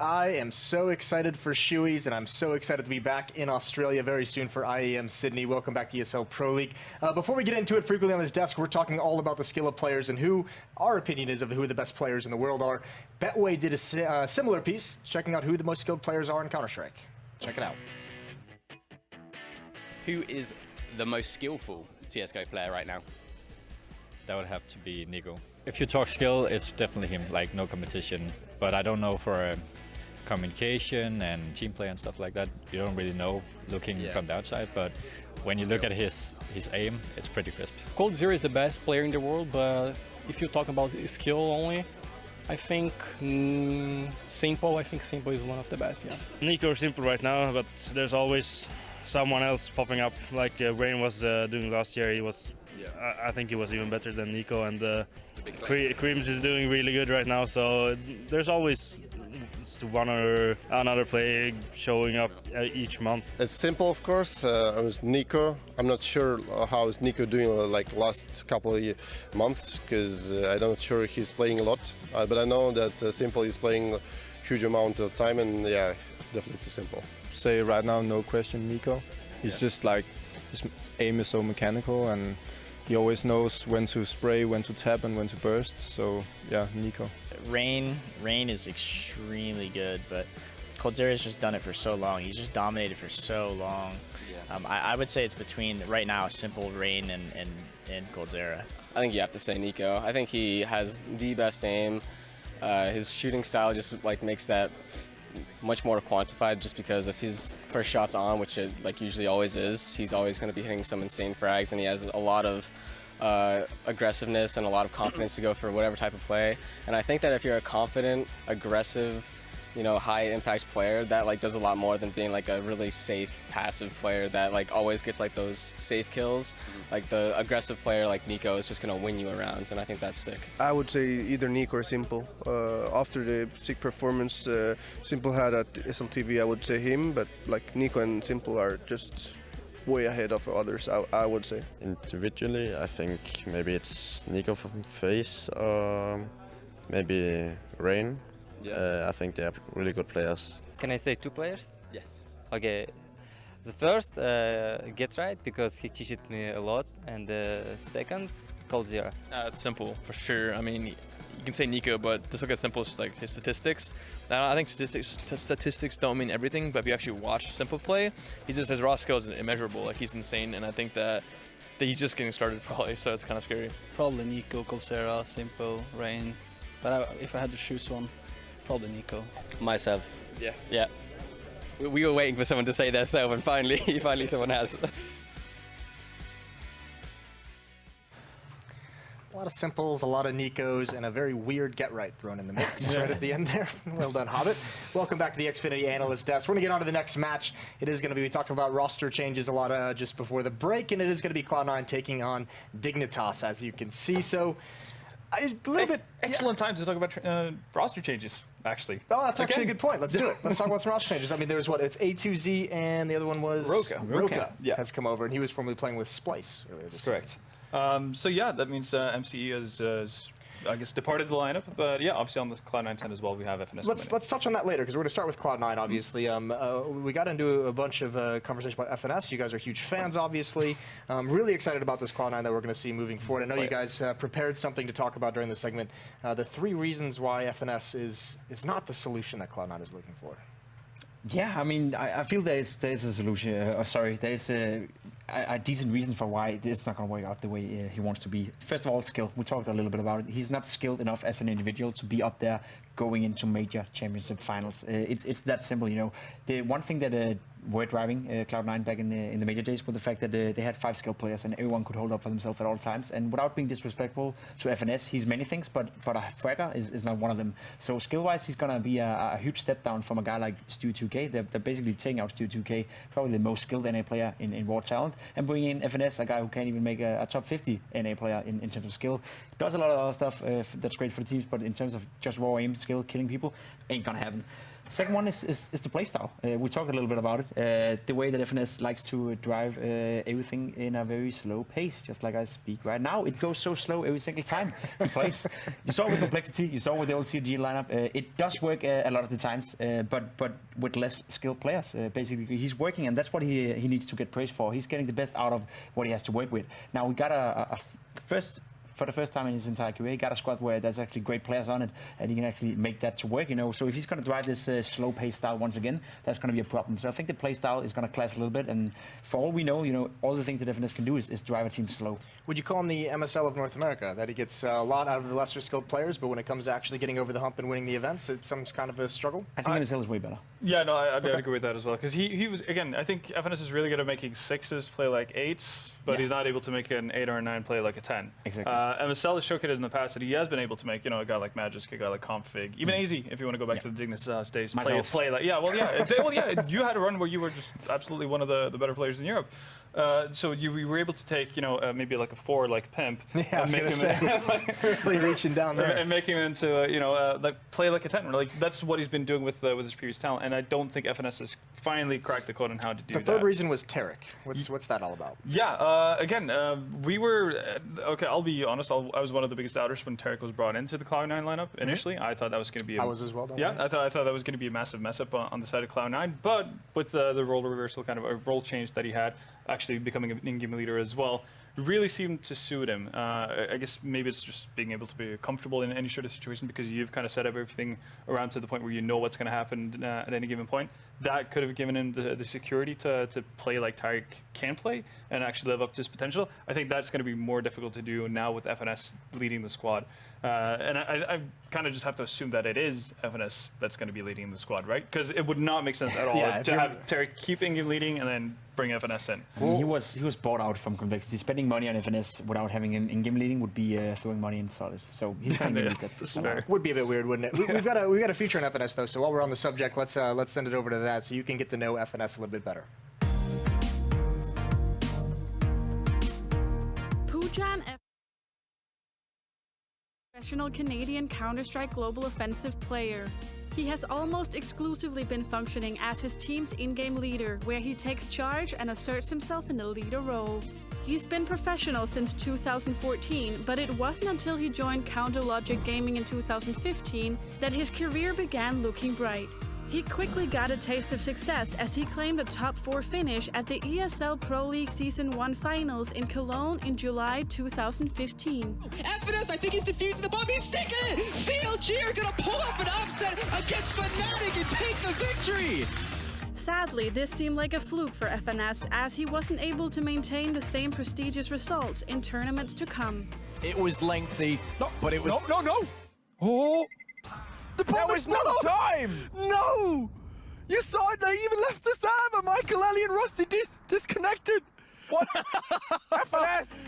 I am so excited for Shoeys, and I'm so excited to be back in Australia very soon for IEM Sydney. Welcome back to ESL Pro League. Before we get into it, frequently on this desk, we're talking all about the skill of players and who our opinion is of who the best players in the world are. Betway did a similar piece, checking out who the most skilled players are in Counter-Strike. Check it out. Who is the most skillful CSGO player right now? That would have to be Nico. If you talk skill, it's definitely him, like no competition. But I don't know for communication and team play and stuff like that. You don't really know looking from the outside, but when you look at his aim, it's pretty crisp. Coldzera is the best player in the world, but if you talk about skill only, I think Simple is one of the best, yeah. Nico is Simple right now, but there's always someone else popping up, like Rain was doing last year. He was, I think he was even better than Nico, and Creams is doing really good right now, so there's always one or another player showing up each month. It's Simple, of course. I was Nico. I'm not sure how is Nico doing like last couple of months, because I'm not sure he's playing a lot, but I know that Simple is playing a huge amount of time, and yeah, it's definitely Simple. Say right now, no question, Nico. He's just like, his aim is so mechanical, and he always knows when to spray, when to tap, and when to burst. So yeah, Nico. Rain is extremely good, but Coldzera has just done it for so long. He's just dominated for so long. I would say it's between right now Simple, Rain, and Coldzera. I think you have to say Nico. I think he has the best aim. His shooting style just like makes that much more quantified, just because if his first shot's on, which it like usually always is, he's always going to be hitting some insane frags, and he has a lot of aggressiveness and a lot of confidence to go for whatever type of play. And I think that if you're a confident, aggressive, you know, high impact player, that like does a lot more than being like a really safe passive player that like always gets like those safe kills. Like the aggressive player like Nico is just gonna win you around, and I think that's sick. I would say either Nico or Simple. After the sick performance Simple had at SLTV, I would say him, but like Nico and Simple are just way ahead of others, I would say. Individually, I think maybe it's Nico from FaZe, or maybe Rain. I think they are really good players. Can I say two players? Yes. Okay. The first, Get Right, because he teaches me a lot, and the second, Coldzera. It's Simple, for sure. I mean, you can say Nico, but just look at Simple, just like his statistics. I think statistics don't mean everything, but if you actually watch Simple play, his raw skill is immeasurable. Like, he's insane, and I think that he's just getting started probably, so it's kind of scary. Probably Nico, Coldzera, Simple, Rain. But if I had to choose one, probably Nico. Myself. Yeah. Yeah. We were waiting for someone to say their self, and finally someone has. A lot of Simples, a lot of Nikos, and a very weird Get Right thrown in the mix right at the end there. Well done, Hobbit. Welcome back to the Xfinity Analyst Desk. We're going to get on to the next match. It is going to be, we talked about roster changes a lot just before the break, and it is going to be Cloud9 taking on Dignitas, as you can see. So, a little bit... Excellent time to talk about roster changes, actually. Oh, that's actually a good point. Let's do it. Let's talk about some roster changes. I mean, there's what? It's A2Z, and the other one was... Roka. Has come over, and he was formerly playing with Splice earlier this season. Correct. So yeah, that means MCE has I guess departed the lineup, but yeah, obviously on the Cloud9 10 as well, we have FNS. Let's touch on that later, because we're going to start with Cloud9, obviously. We got into a bunch of conversation about FNS. You guys are huge fans, obviously. Really excited about this Cloud9 that we're going to see moving forward. I know you guys prepared something to talk about during the segment. The 3 reasons why FNS is not the solution that Cloud9 is looking for. Yeah, I mean, I feel there's a solution. There's a decent reason for why it's not going to work out the way he wants to be. First of all, skill. We talked a little bit about it. He's not skilled enough as an individual to be up there going into major championship finals. It's that simple, you know. The one thing that were driving Cloud9 back in the major days was the fact that they had 5 skilled players and everyone could hold up for themselves at all times. And without being disrespectful to FNS, he's many things, but a fragger is not one of them. So skill-wise, he's going to be a huge step down from a guy like Stu2K. They're basically taking out Stu2K, probably the most skilled NA player in raw talent, and bringing in FNS, a guy who can't even make a top 50 NA player in terms of skill. Does a lot of other stuff that's great for the teams, but in terms of just raw aim, skill, killing people, ain't going to happen. Second one is the playstyle. We talked a little bit about it. The way that FNS likes to drive everything in a very slow pace, just like I speak right now. It goes so slow every single time he plays. You saw with Complexity, you saw with the old CG lineup. It does work a lot of the times, but with less skilled players. Basically, he's working, and that's what he needs to get praise for. He's getting the best out of what he has to work with. Now, we got for the first time in his entire career, he got a squad where there's actually great players on it, and he can actually make that to work, So if he's going to drive this slow-paced style once again, that's going to be a problem. So I think the play style is going to clash a little bit, and for all we know, all the things that FNS can do is drive a team slow. Would you call him the MSL of North America, that he gets a lot out of the lesser skilled players, but when it comes to actually getting over the hump and winning the events, it's some kind of a struggle? I think MSL is way better. Yeah, no, I'd agree with that as well. Because he was, again, I think FNS is really good at making 6s play like 8s, but he's not able to make an 8 or a 9 play like a 10. Exactly. MSL has showcased in the past that he has been able to make, a guy like Magisk, a guy like Config, even AZ, if you want to go back to the Dignitas days, play like, you had a run where you were just absolutely one of the better players in Europe. So you were able to take, maybe like a 4 like Pimp, and make him really reaching down there, and make him into like play like a 10. Like that's what he's been doing with his previous talent, and I don't think FNS has finally cracked the code on how to do that. The third reason was Tarek. What's that all about? Yeah, again, we were okay. I'll be honest. I was one of the biggest doubters when Tarek was brought into the Cloud9 lineup initially. I thought that was going to be. I was as well. I thought that was going to be a massive mess up on the side of Cloud9, but with the role reversal, kind of a role change that he had, actually becoming an in-game leader as well, really seemed to suit him. I guess maybe it's just being able to be comfortable in any sort of situation because you've kind of set up everything around to the point where you know what's going to happen at any given point. That could have given him the security to play like Tarek can play and actually live up to his potential. I think that's going to be more difficult to do now with FNS leading the squad. And I kind of just have to assume that it is FNS that's going to be leading the squad, right? Because it would not make sense at all to have Tarek keep in-game leading and then bring FNS in. Well, he was bought out from Complexity. Spending money on FNS without having him in-game leading would be throwing money in Solid. So he's going to need that. Would be a bit weird, wouldn't it? We've got a feature on FNS though. So while we're on the subject, let's send it over to that so you can get to know FNS a little bit better. Pujan, professional Canadian Counter-Strike Global Offensive player. He has almost exclusively been functioning as his team's in-game leader, where he takes charge and asserts himself in the leader role. He's been professional since 2014, but it wasn't until he joined Counter Logic Gaming in 2015 that his career began looking bright. He quickly got a taste of success as he claimed a top 4 finish at the ESL Pro League Season 1 finals in Cologne in July 2015. FNS, I think he's defusing the bomb, he's sticking it! CLG are gonna pull up an upset against Fnatic and take the victory! Sadly, this seemed like a fluke for FNS as he wasn't able to maintain the same prestigious results in tournaments to come. It was lengthy, but it was... No! Oh! The bomb was not time! No! You saw it, they even left the server! Michael, Ellie and Rusty disconnected! What? FNS!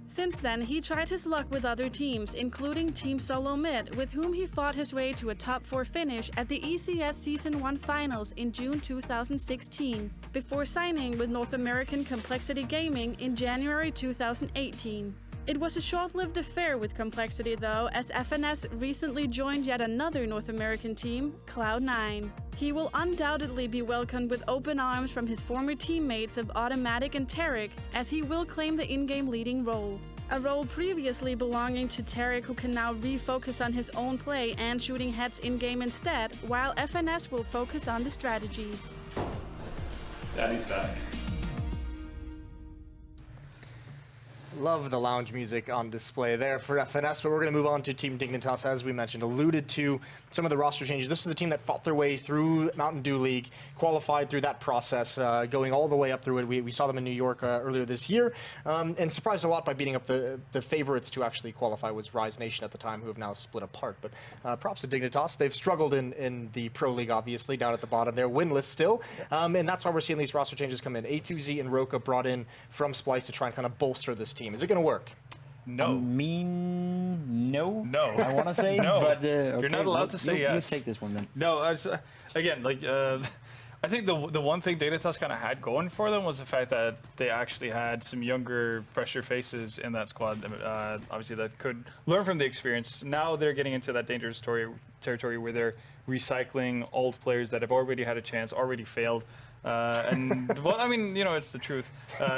Since then, he tried his luck with other teams, including Team Solo Mid, with whom he fought his way to a top 4 finish at the ECS Season 1 finals in June 2016, before signing with North American Complexity Gaming in January 2018. It was a short-lived affair with Complexity though, as FNS recently joined yet another North American team, Cloud9. He will undoubtedly be welcomed with open arms from his former teammates of Automatic and Tarek, as he will claim the in-game leading role. A role previously belonging to Tarek, who can now refocus on his own play and shooting heads in-game instead, while FNS will focus on the strategies. Daddy's back. Love the lounge music on display there for FNS, but we're going to move on to Team Dignitas, as we mentioned, alluded to some of the roster changes. This is a team that fought their way through Mountain Dew League, qualified through that process, going all the way up through it. We saw them in New York earlier this year, and surprised a lot by beating up the favorites to actually qualify was Rise Nation at the time, who have now split apart. But props to Dignitas. They've struggled in the Pro League, obviously, down at the bottom. They're winless still, and that's why we're seeing these roster changes come in. A2Z and Roka brought in from Splice to try and kind of bolster this team. Is it going to work? No. I mean, no. No. I want to say, no. but You're not allowed to say yes. We'll take this one then. No, again, like I think the one thing Dignitas kind of had going for them was the fact that they actually had some younger, fresher faces in that squad, obviously that could learn from the experience. Now they're getting into that dangerous territory where they're recycling old players that have already had a chance, already failed. And well, I mean, it's the truth.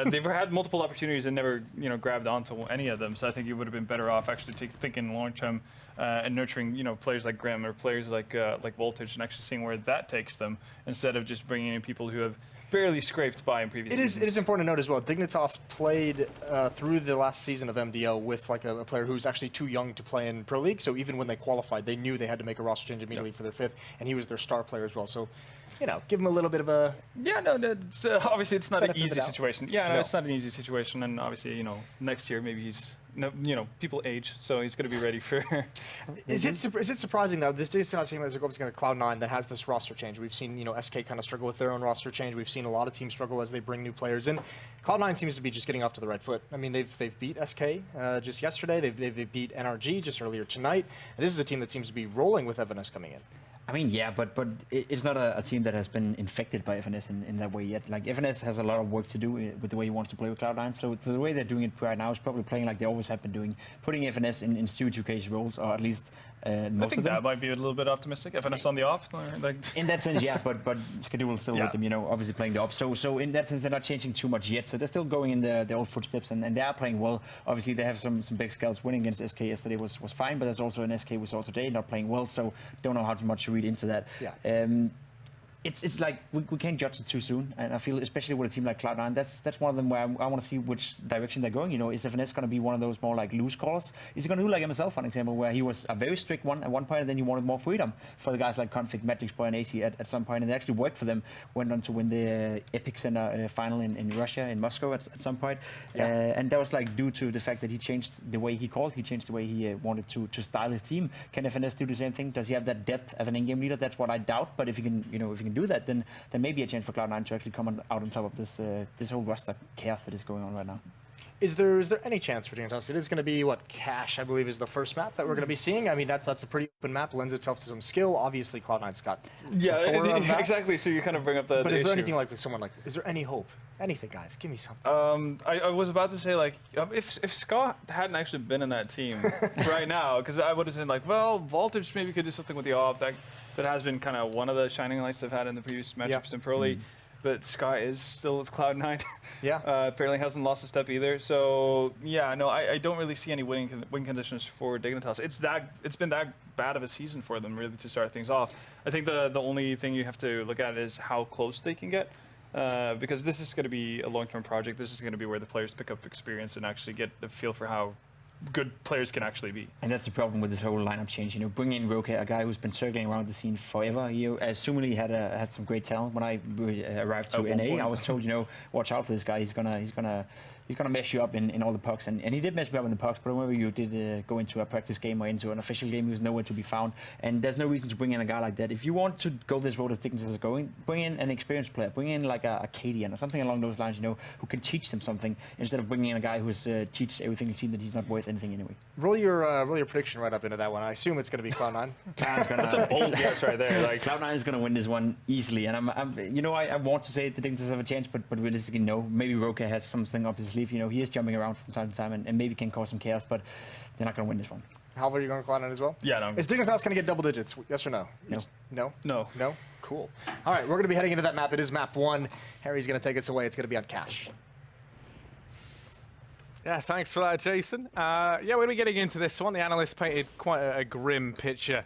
They've had multiple opportunities and never, grabbed onto any of them. So I think you would have been better off actually thinking long term and nurturing, players like Grim or players like Voltage and actually seeing where that takes them instead of just bringing in people who have barely scraped by in previous seasons. It is important to note as well, Dignitas played through the last season of MDL with like a player who's actually too young to play in Pro League. So even when they qualified, they knew they had to make a roster change immediately for their 5th, and he was their star player as well. So, give him a little bit of a... Yeah, no, it's, obviously it's not an easy doubt. situation. Yeah, no, it's not an easy situation, and obviously, next year maybe he's... No, people age, so he's going to be ready for... Is it surprising, though, this Dignitas team is going against Cloud9 that has this roster change? We've seen, SK kind of struggle with their own roster change. We've seen a lot of teams struggle as they bring new players in. Cloud9 seems to be just getting off to the right foot. I mean, they've beat SK just yesterday. They've beat NRG just earlier tonight. And this is a team that seems to be rolling with FNS coming in. I mean, yeah, but it's not a team that has been infected by FNS in that way yet. Like, FNS has a lot of work to do with the way he wants to play with Cloud9, so the way they're doing it right now is probably playing like they always have been doing, putting FNS in Stu 2K's roles, or at least most I think of them. that might be a little bit optimistic. FNS on the off, like in that sense, yeah, but Skadul still with them, obviously playing the op. So in that sense, they're not changing too much yet. So they're still going in their old footsteps, and they are playing well. Obviously, they have some big scouts. Winning against SK yesterday was fine, but there's also an SK we saw today not playing well. So don't know how much to read into that. Yeah. It's like we can't judge it too soon, and I feel especially with a team like Cloud9, that's one of them where I want to see which direction they're going. Is FNS going to be one of those more like loose callers? Is he going to do like MSL, for example, where he was a very strict one at one point, and then he wanted more freedom for the guys like Config, Magic Boy, and AC at some point, and they actually worked for them. Went on to win the Epic Center final in Russia, in Moscow at some point, and that was like due to the fact that he changed the way he called, he changed the way he wanted to style his team. Can FNS do the same thing? Does he have that depth as an in-game leader? That's what I doubt. But if he can do that, then maybe a chance for Cloud9 to actually come out on top of this whole roster chaos that is going on right now. Is there any chance for Dignitas? It is going to be Cash, I believe, is the first map that we're going to be seeing. I mean, that's a pretty open map, lends itself to some skill. Obviously, Cloud9's got exactly. So you kind of bring up the. But is there issue. anything like with someone like? Is there any hope? Anything, guys? Give me something. I was about to say if Scott hadn't actually been in that team right now, because I would have said well, Voltage maybe could do something with the off. That has been kind of one of the shining lights they've had in the previous matchups in Pro League. But Sky is still with Cloud9. Yeah. Apparently hasn't lost a step either. So yeah, no, I don't really see any win conditions for Dignitas. It's been that bad of a season for them really to start things off. I think the only thing you have to look at is how close they can get. Because this is going to be a long-term project. This is going to be where the players pick up experience and actually get a feel for how good players can actually be. And that's the problem with this whole lineup change. Bringing in Roka, a guy who's been circling around the scene forever. Assumingly had some great talent. When I arrived to NA, I was told, watch out for this guy. He's gonna mess you up in all the pucks, and he did mess me up in the pucks. But whenever you did go into a practice game or into an official game, he was nowhere to be found. And there's no reason to bring in a guy like that. If you want to go this road as Dignitas is going, bring in an experienced player. Bring in like a Cadian or something along those lines. Who can teach them something instead of bringing in a guy who's teaches everything the team that he's not worth anything anyway. Roll your prediction right up into that one. I assume it's going to be Cloud9. That's a bold guess right there. Cloud9 is going to win this one easily, and I want to say the Dignitas have a chance, but realistically, no. Maybe Roka has something up his sleeve. He is jumping around from time to time and maybe can cause some chaos, but they're not going to win this one. Halvar, are you going to Cloud9 as well? Yeah, no. Is Dignitas going to get double digits? Yes or no? No. No? No. No? Cool. All right, we're going to be heading into that map. It is map 1. Harry's going to take us away. It's going to be on Cash. Yeah, thanks for that, Jason. We're going to be getting into this one. The analyst painted quite a grim picture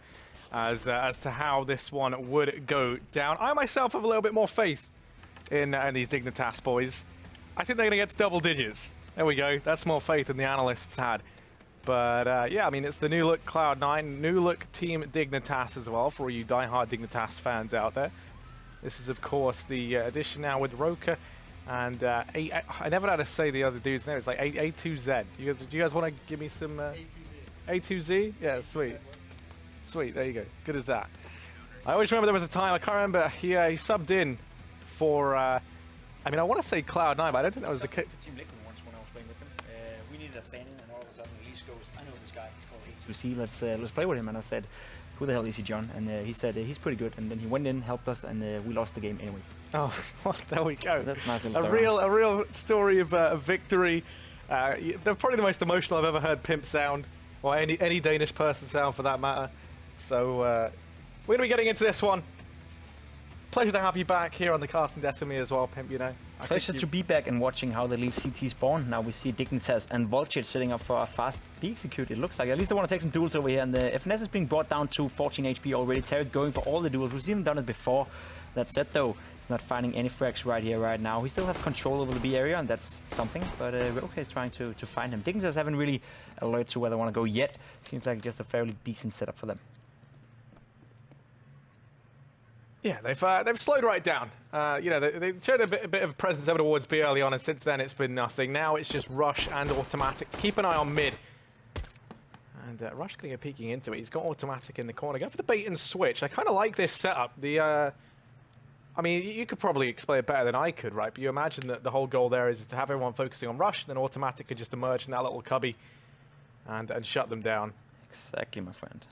as to how this one would go down. I myself have a little bit more faith in these Dignitas boys. I think they're going to get to double digits. There we go. That's more faith than the analysts had. But I mean, it's the new look Cloud9, new look Team Dignitas as well for all you diehard Dignitas fans out there. This is, of course, the addition now with Roka. And I never know how to say the other dude's name. It's like A2Z. Do you guys want to give me some... A2Z? Yeah, sweet. Sweet, there you go. Good as that. I always remember there was a time, I can't remember, he subbed in for... I want to say Cloud9, but I don't think that was the case. Team Liquid once when I was playing with them. We there standing, and all of a sudden Leash goes, I know this guy, he's called A2C, let's play with him. And I said, who the hell is he, John? And he said, he's pretty good. And then he went in, helped us, and we lost the game anyway. Oh, well, there we go. That's a nice little a story. real story of victory. They're probably the most emotional I've ever heard Pimp sound, or any Danish person sound for that matter. So we're going to be getting into this one. Pleasure to have you back here on the casting desk with me as well, Pimp, you know. Pleasure to be back and watching how they leave CT spawn. Now we see Dignitas and Volchit sitting up for a fast B execute, it looks like. At least they want to take some duels over here. And the FNS is being brought down to 14 HP already. Tarek going for all the duels. We've seen him done it before. That said, though, he's not finding any frags right here, right now. He still have control over the B area, and that's something. But Roke is trying to find him. Dignitas haven't really alerted to where they want to go yet. Seems like just a fairly decent setup for them. Yeah, they've slowed right down. You know, they showed a bit of presence over towards B early on, and since then it's been nothing. Now it's just Rush and Automatic. Keep an eye on mid. And Rush going to go peeking into it. He's got Automatic in the corner. Go for the bait and switch. I kind of like this setup. I mean, you could probably explain it better than I could, right? But you imagine that the whole goal there is to have everyone focusing on Rush, and then Automatic could just emerge in that little cubby and shut them down. Exactly, my friend.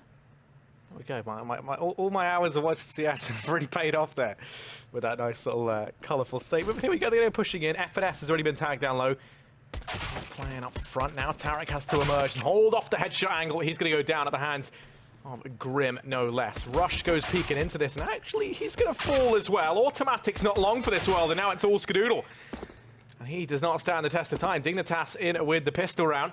There we go. All my hours of watching CS have really paid off there with that nice little colourful statement. But here we go. They're pushing in. FNS has already been tagged down low. He's playing up front now. Tarek has to emerge and hold off the headshot angle. He's going to go down at the hands of Grim, no less. Rush goes peeking into this, and actually he's going to fall as well. Automatic's not long for this world, and now it's all Skadoodle. And he does not stand the test of time. Dignitas in with the pistol round,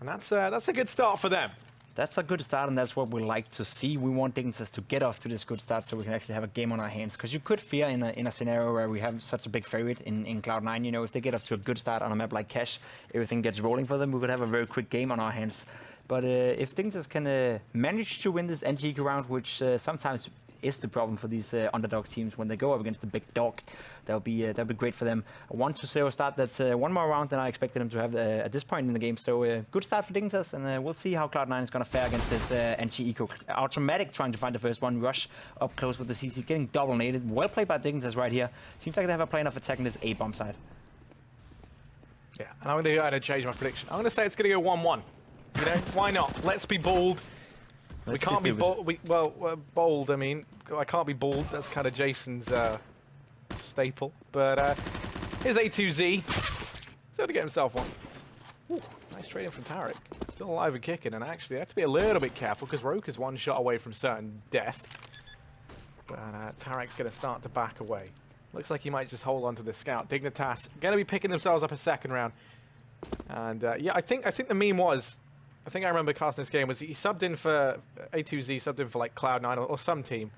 and that's a good start for them. That's a good start, and that's what we like to see. We want Dignitas to get off to this good start so we can actually have a game on our hands. Because you could fear in a scenario where we have such a big favorite in Cloud9, you know, if they get off to a good start on a map like Cash, everything gets rolling for them, we could have a very quick game on our hands. But if Dignitas can manage to win this NGK round, which sometimes is the problem for these underdog teams when they go up against the big dog, that'll be great for them. A 1-0 start, that's one more round than I expected them to have at this point in the game. So good start for Dignitas, and we'll see how Cloud9 is going to fare against this anti-eco. Automatic trying to find the first one. Rush up close with the CC, getting double naded. Well played by Dignitas right here. Seems like they have a plan of attacking this A bomb side. Yeah, and I'm going to change my prediction. I'm going to say it's going to go 1-1. You know, why not? Let's be bold. We can't be bold. Bold, I mean, I can't be bald. That's kind of Jason's staple. But here's A2Z. He's able to get himself one. Ooh, nice trade in from Tarek. Still alive and kicking, and actually, they have to be a little bit careful because Roke is one shot away from certain death. But Tarek's going to start to back away. Looks like he might just hold on to the scout. Dignitas going to be picking themselves up a second round. And yeah, I think the meme was, I think I remember casting this game, was he subbed in for A2Z, subbed in for like Cloud9 or some team.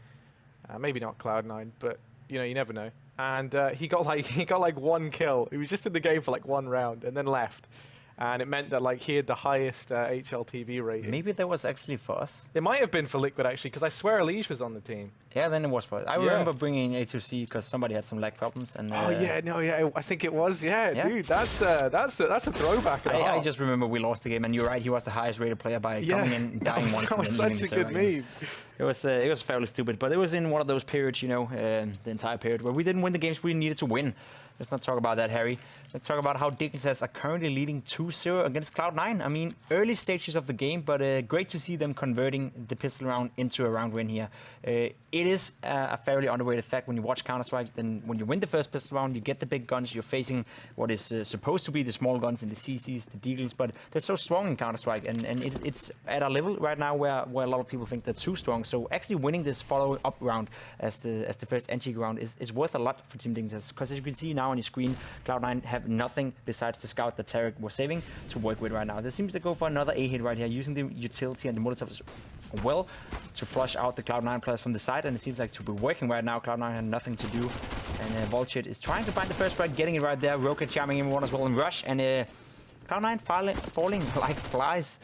Maybe not Cloud9, but you know, you never know. And he got like one kill. He was just in the game for like one round and then left. And it meant that like he had the highest HLTV rating. Maybe that was actually for us. It might have been for Liquid actually, because I swear Elish was on the team. Yeah, then it was for us. I remember bringing A2C because somebody had some lag problems. And oh yeah, no, yeah, I think it was. Yeah, dude, that's a throwback. I just remember we lost the game, and you're right. He was the highest rated player by coming in and dying once. That was such a good meme. It was fairly stupid, but it was in one of those periods, you know, the entire period where we didn't win the games we needed to win. Let's not talk about that, Harry. Let's talk about how Dignitas are currently leading 2-0 against Cloud9. I mean, early stages of the game, but great to see them converting the pistol round into a round win here. It is a fairly underrated fact when you watch Counter-Strike. Then when you win the first pistol round, you get the big guns. You're facing what is supposed to be the small guns and the CCs, the Deagles, but they're so strong in Counter-Strike, and it's at a level right now where a lot of people think they're too strong. So actually winning this follow-up round as the first NG round is worth a lot for Team Dignitas, because as you can see now on your screen, Cloud9 have nothing besides the scout that Tarek was saving to work with right now. They seems to go for another A hit right here, using the utility and the Molotov well to flush out the Cloud9 players from the side, and it seems like to be working right now. Cloud9 had nothing to do, and Volchit is trying to find the first strike, getting it right there. Roka charming in one as well in Rush, and Cloud9 falling like flies.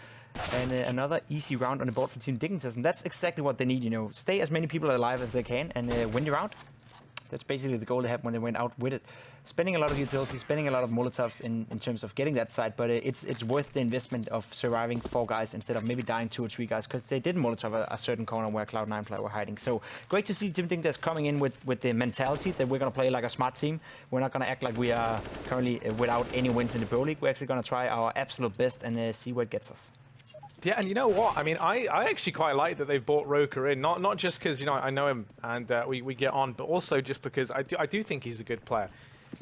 And another easy round on the board for Team Dignitas, and that's exactly what they need, you know. Stay as many people alive as they can and win the round. That's basically the goal they had when they went out with it. Spending a lot of utility, spending a lot of Molotovs in terms of getting that side, but it's worth the investment of surviving 4 guys instead of maybe dying 2 or 3 guys, because they did Molotov a certain corner where Cloud9 player were hiding. So great to see Team Dignitas coming in with the mentality that we're going to play like a smart team. We're not going to act like we are currently without any wins in the Pro League. We're actually going to try our absolute best and see where it gets us. Yeah, and you know what? I mean, I actually quite like that they've brought Roker in. Not just because, you know, I know him and we get on, but also just because I do think he's a good player.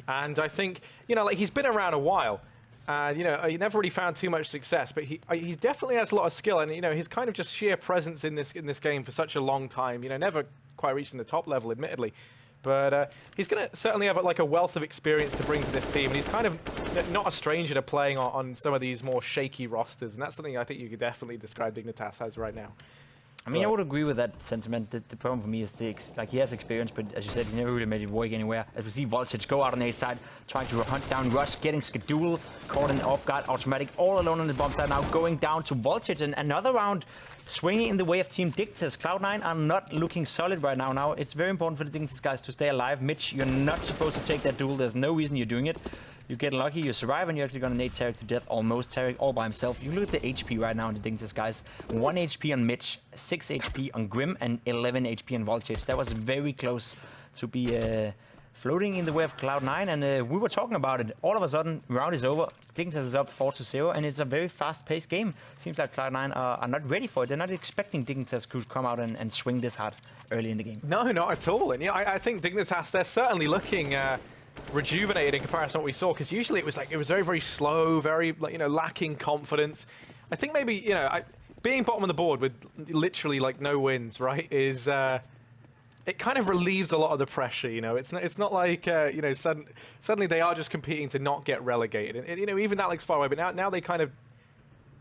And I think, you know, like, he's been around a while. And, you know, he never really found too much success, but he definitely has a lot of skill. And, you know, his kind of just sheer presence in this game for such a long time, you know, never quite reaching the top level, admittedly. But he's going to certainly have like a wealth of experience to bring to this team. And he's kind of not a stranger to playing on some of these more shaky rosters. And that's something I think you could definitely describe Dignitas as right now. I mean, I would agree with that sentiment. The problem for me is like, he has experience, but as you said, he never really made it work anywhere. As we see Voltage go out on the A side, trying to hunt down Rush, getting Skadul, caught in off guard, automatic, all alone on the bomb side now, going down to Voltage, and another round swinging in the way of Team Dignitas. Cloud9 are not looking solid right now. Now, it's very important for the Dignitas guys to stay alive. Mitch, you're not supposed to take that duel. There's no reason you're doing it. You get lucky, you survive, and you're actually going to nade Tarek to death, almost. Tarek all by himself. You look at the HP right now in the Dignitas, guys. 1 HP on Mitch, 6 HP on Grim, and 11 HP on Voltage. That was very close to be floating in the way of Cloud9, and we were talking about it. All of a sudden, round is over. Dignitas is up 4-0, and it's a very fast-paced game. Seems like Cloud9 are not ready for it. They're not expecting Dignitas could come out and swing this hard early in the game. No, not at all. And yeah, I think Dignitas, they're certainly looking rejuvenated in comparison to what we saw, because usually it was very, very slow, very, you know, lacking confidence. I think maybe, you know, being bottom of the board with literally like no wins, right, is it kind of relieves a lot of the pressure. You know, it's not like you know, suddenly they are just competing to not get relegated, and you know, even that looks far away. But now they kind of,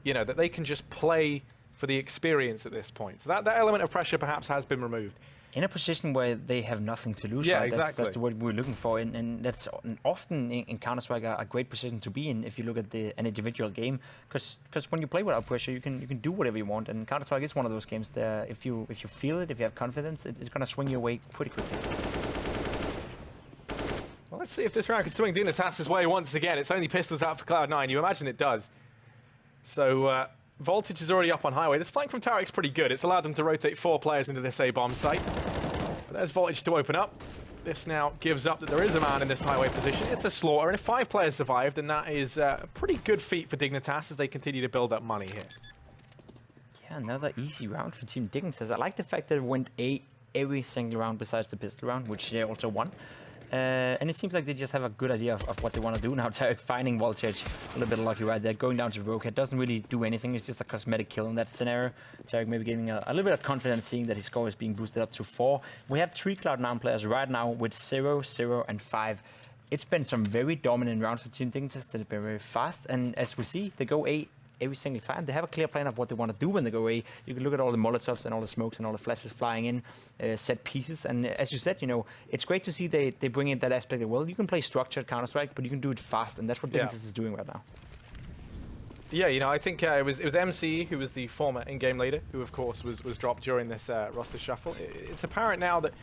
you know, that they can just play for the experience at this point. So that element of pressure perhaps has been removed. In a position where they have nothing to lose, yeah, right? Exactly. That's what we're looking for, and that's often in Counter-Strike a great position to be in if you look at an individual game, because when you play without pressure, you can do whatever you want, and Counter-Strike is one of those games that if you feel it, if you have confidence, it's going to swing your way pretty quickly. Well, let's see if this round can swing Dignitas' way once again. It's only pistols out for Cloud9. You imagine it does. So Voltage is already up on highway. This flank from Tarek's pretty good. It's allowed them to rotate 4 players into this A-bomb site. But there's Voltage to open up. This now gives up that there is a man in this highway position. It's a slaughter, and if 5 players survive, then that is a pretty good feat for Dignitas as they continue to build up money here. Yeah, another easy round for Team Dignitas. I like the fact that it went A every single round besides the pistol round, which they also won. And it seems like they just have a good idea of what they want to do now. Tarek finding Voltage, a little bit lucky right there, going down to Rokehead, doesn't really do anything. It's just a cosmetic kill in that scenario. Tarek maybe getting a little bit of confidence, seeing that his score is being boosted up to 4. We have 3 Cloud9 players right now with 0, 0, and 5. It's been some very dominant rounds for Team Dignitas that have been very fast, and as we see, they go A every single time. They have a clear plan of what they want to do when they go A. You can look at all the Molotovs and all the smokes and all the flashes flying in, set pieces. And as you said, you know, it's great to see they bring in that aspect of, well, you can play structured Counter-Strike, but you can do it fast, and that's what Dignitas is doing right now. Yeah, you know, I think it was MC who was the former in-game leader, who of course was dropped during this roster shuffle. It's apparent now that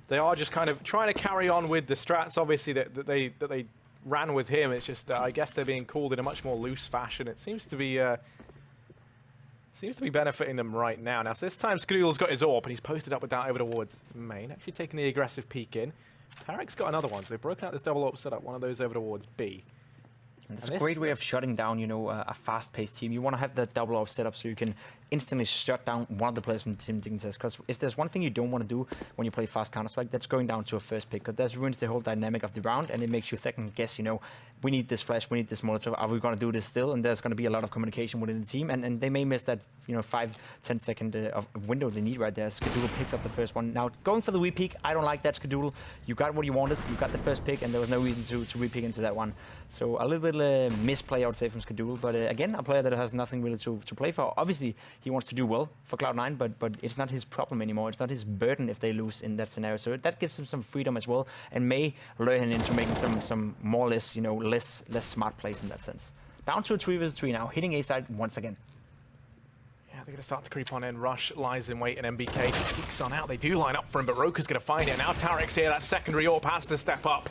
they are just kind of trying to carry on with the strats, obviously, that they ran with him. It's just I guess they're being called in a much more loose fashion. It seems to be benefiting them right now. Now, so this time Skadul's got his AWP and he's posted up with that over towards main, actually taking the aggressive peek in. Tarek's got another one, so they've broken out this double AWP setup, one of those over towards B. And it's a great way of shutting down, you know, a fast-paced team. You want to have that double AWP setup so you can instantly shut down one of the players from Team Dignitas. Because if there's one thing you don't want to do when you play fast Counter-Strike, that's going down to a first pick. Because that ruins the whole dynamic of the round, and it makes you second guess, you know, we need this flash, we need this Molotov, are we going to do this still? And there's going to be a lot of communication within the team, and they may miss that, you know, 5-10 second of window they need right there. Skadul picks up the first one. Now, going for the re-peek, I don't like that, Skadul. You got what you wanted, you got the first pick, and there was no reason to re-peek into that one. So a little bit misplay, I would say, from Skadul, but again, a player that has nothing really to play for. Obviously, he wants to do well for Cloud9, but it's not his problem anymore. It's not his burden if they lose in that scenario. So that gives him some freedom as well, and may lure him into making some more or less, you know, less smart plays in that sense. Down to a 3 vs 3 now, hitting A side once again. Yeah, they're going to start to creep on in. Rush lies in wait, and MBK peeks on out. They do line up for him, but Roka's going to find it. Now Tarek's here. That secondary AWP has to step up.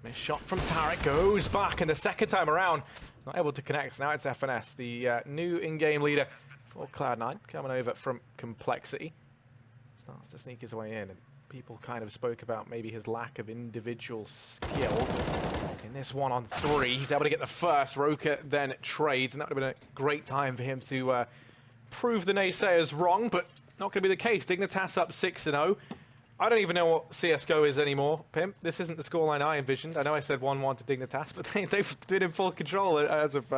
Missed shot from Tarek, goes back, and the second time around, not able to connect. Now it's FNS, the new in-game leader for Cloud9, coming over from Complexity. Starts to sneak his way in, and people kind of spoke about maybe his lack of individual skill. In this 1-on-3, he's able to get the first. Roka then trades, and that would have been a great time for him to prove the naysayers wrong, but not going to be the case. Dignitas up 6-0. I don't even know what CSGO is anymore, Pimp. This isn't the scoreline I envisioned. I know I said 1-1 to Dignitas, but they've been in full control as of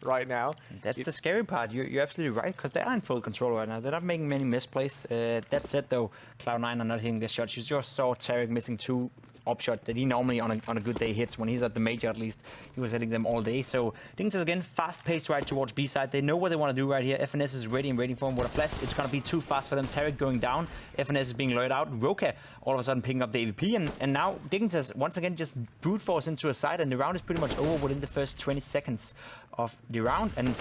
right now. That's the scary part. You're absolutely right, because they are in full control right now. They're not making many misplays. That said, though, Cloud9 are not hitting their shots. You just saw Tarek missing 2 up shot that he normally on a good day hits. When he's at the major, at least, he was hitting them all day. So Dignitas again, fast paced right towards B side. They know what they want to do right here. FNS is ready and waiting for him with a flash. It's going to be too fast for them. Tarek going down. FNS is being lured out. Roka all of a sudden picking up the AVP, and now Dignitas once again just brute force into a side, and the round is pretty much over within the first 20 seconds of the round. And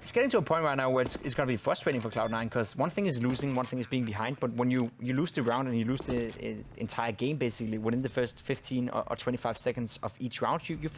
it's getting to a point right now where it's going to be frustrating for Cloud9, because one thing is losing, one thing is being behind, but when you lose the round and you lose the entire game basically within the first 15 or 25 seconds of each round, you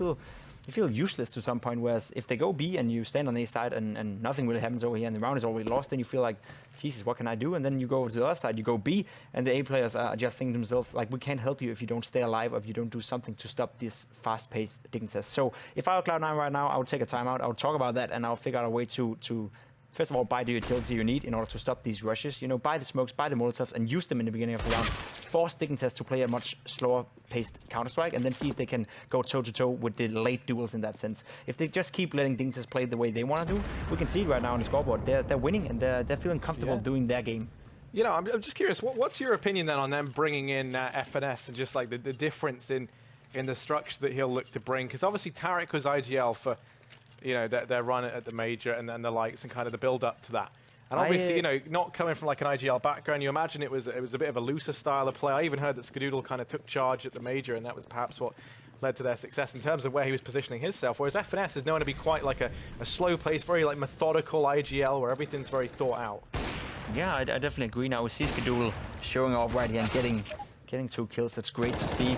feel useless to some point. Whereas if they go B and you stand on A side and nothing really happens over here and the round is already lost, then you feel like, Jesus, what can I do? And then you go to the other side, you go B, and the A players are just thinking to themselves, like, we can't help you if you don't stay alive or if you don't do something to stop this fast-paced Dignitas. So if I were Cloud9 right now, I would take a timeout, I would talk about that, and I'll figure out a way to first of all, buy the utility you need in order to stop these rushes. You know, buy the smokes, buy the molotovs, and use them in the beginning of the round. Force Dignitas to play a much slower-paced Counter-Strike, and then see if they can go toe-to-toe with the late duels in that sense. If they just keep letting Dignitas play the way they want to do, we can see it right now on the scoreboard. They're winning, and they're feeling comfortable doing their game. You know, I'm just curious, what's your opinion then on them bringing in FNS and just like the difference in the structure that he'll look to bring? Because obviously Tarek was IGL for, you know, their run at the major and then the likes and kind of the build up to that. And obviously, you know, not coming from like an IGL background, you imagine it was a bit of a looser style of play. I even heard that Skadoodle kind of took charge at the major, and that was perhaps what led to their success in terms of where he was positioning himself. Whereas FNS is known to be quite like a slow pace, very like methodical IGL where everything's very thought out. Yeah, I definitely agree. Now we see Skadoodle showing off right here and getting 2 kills. That's great to see.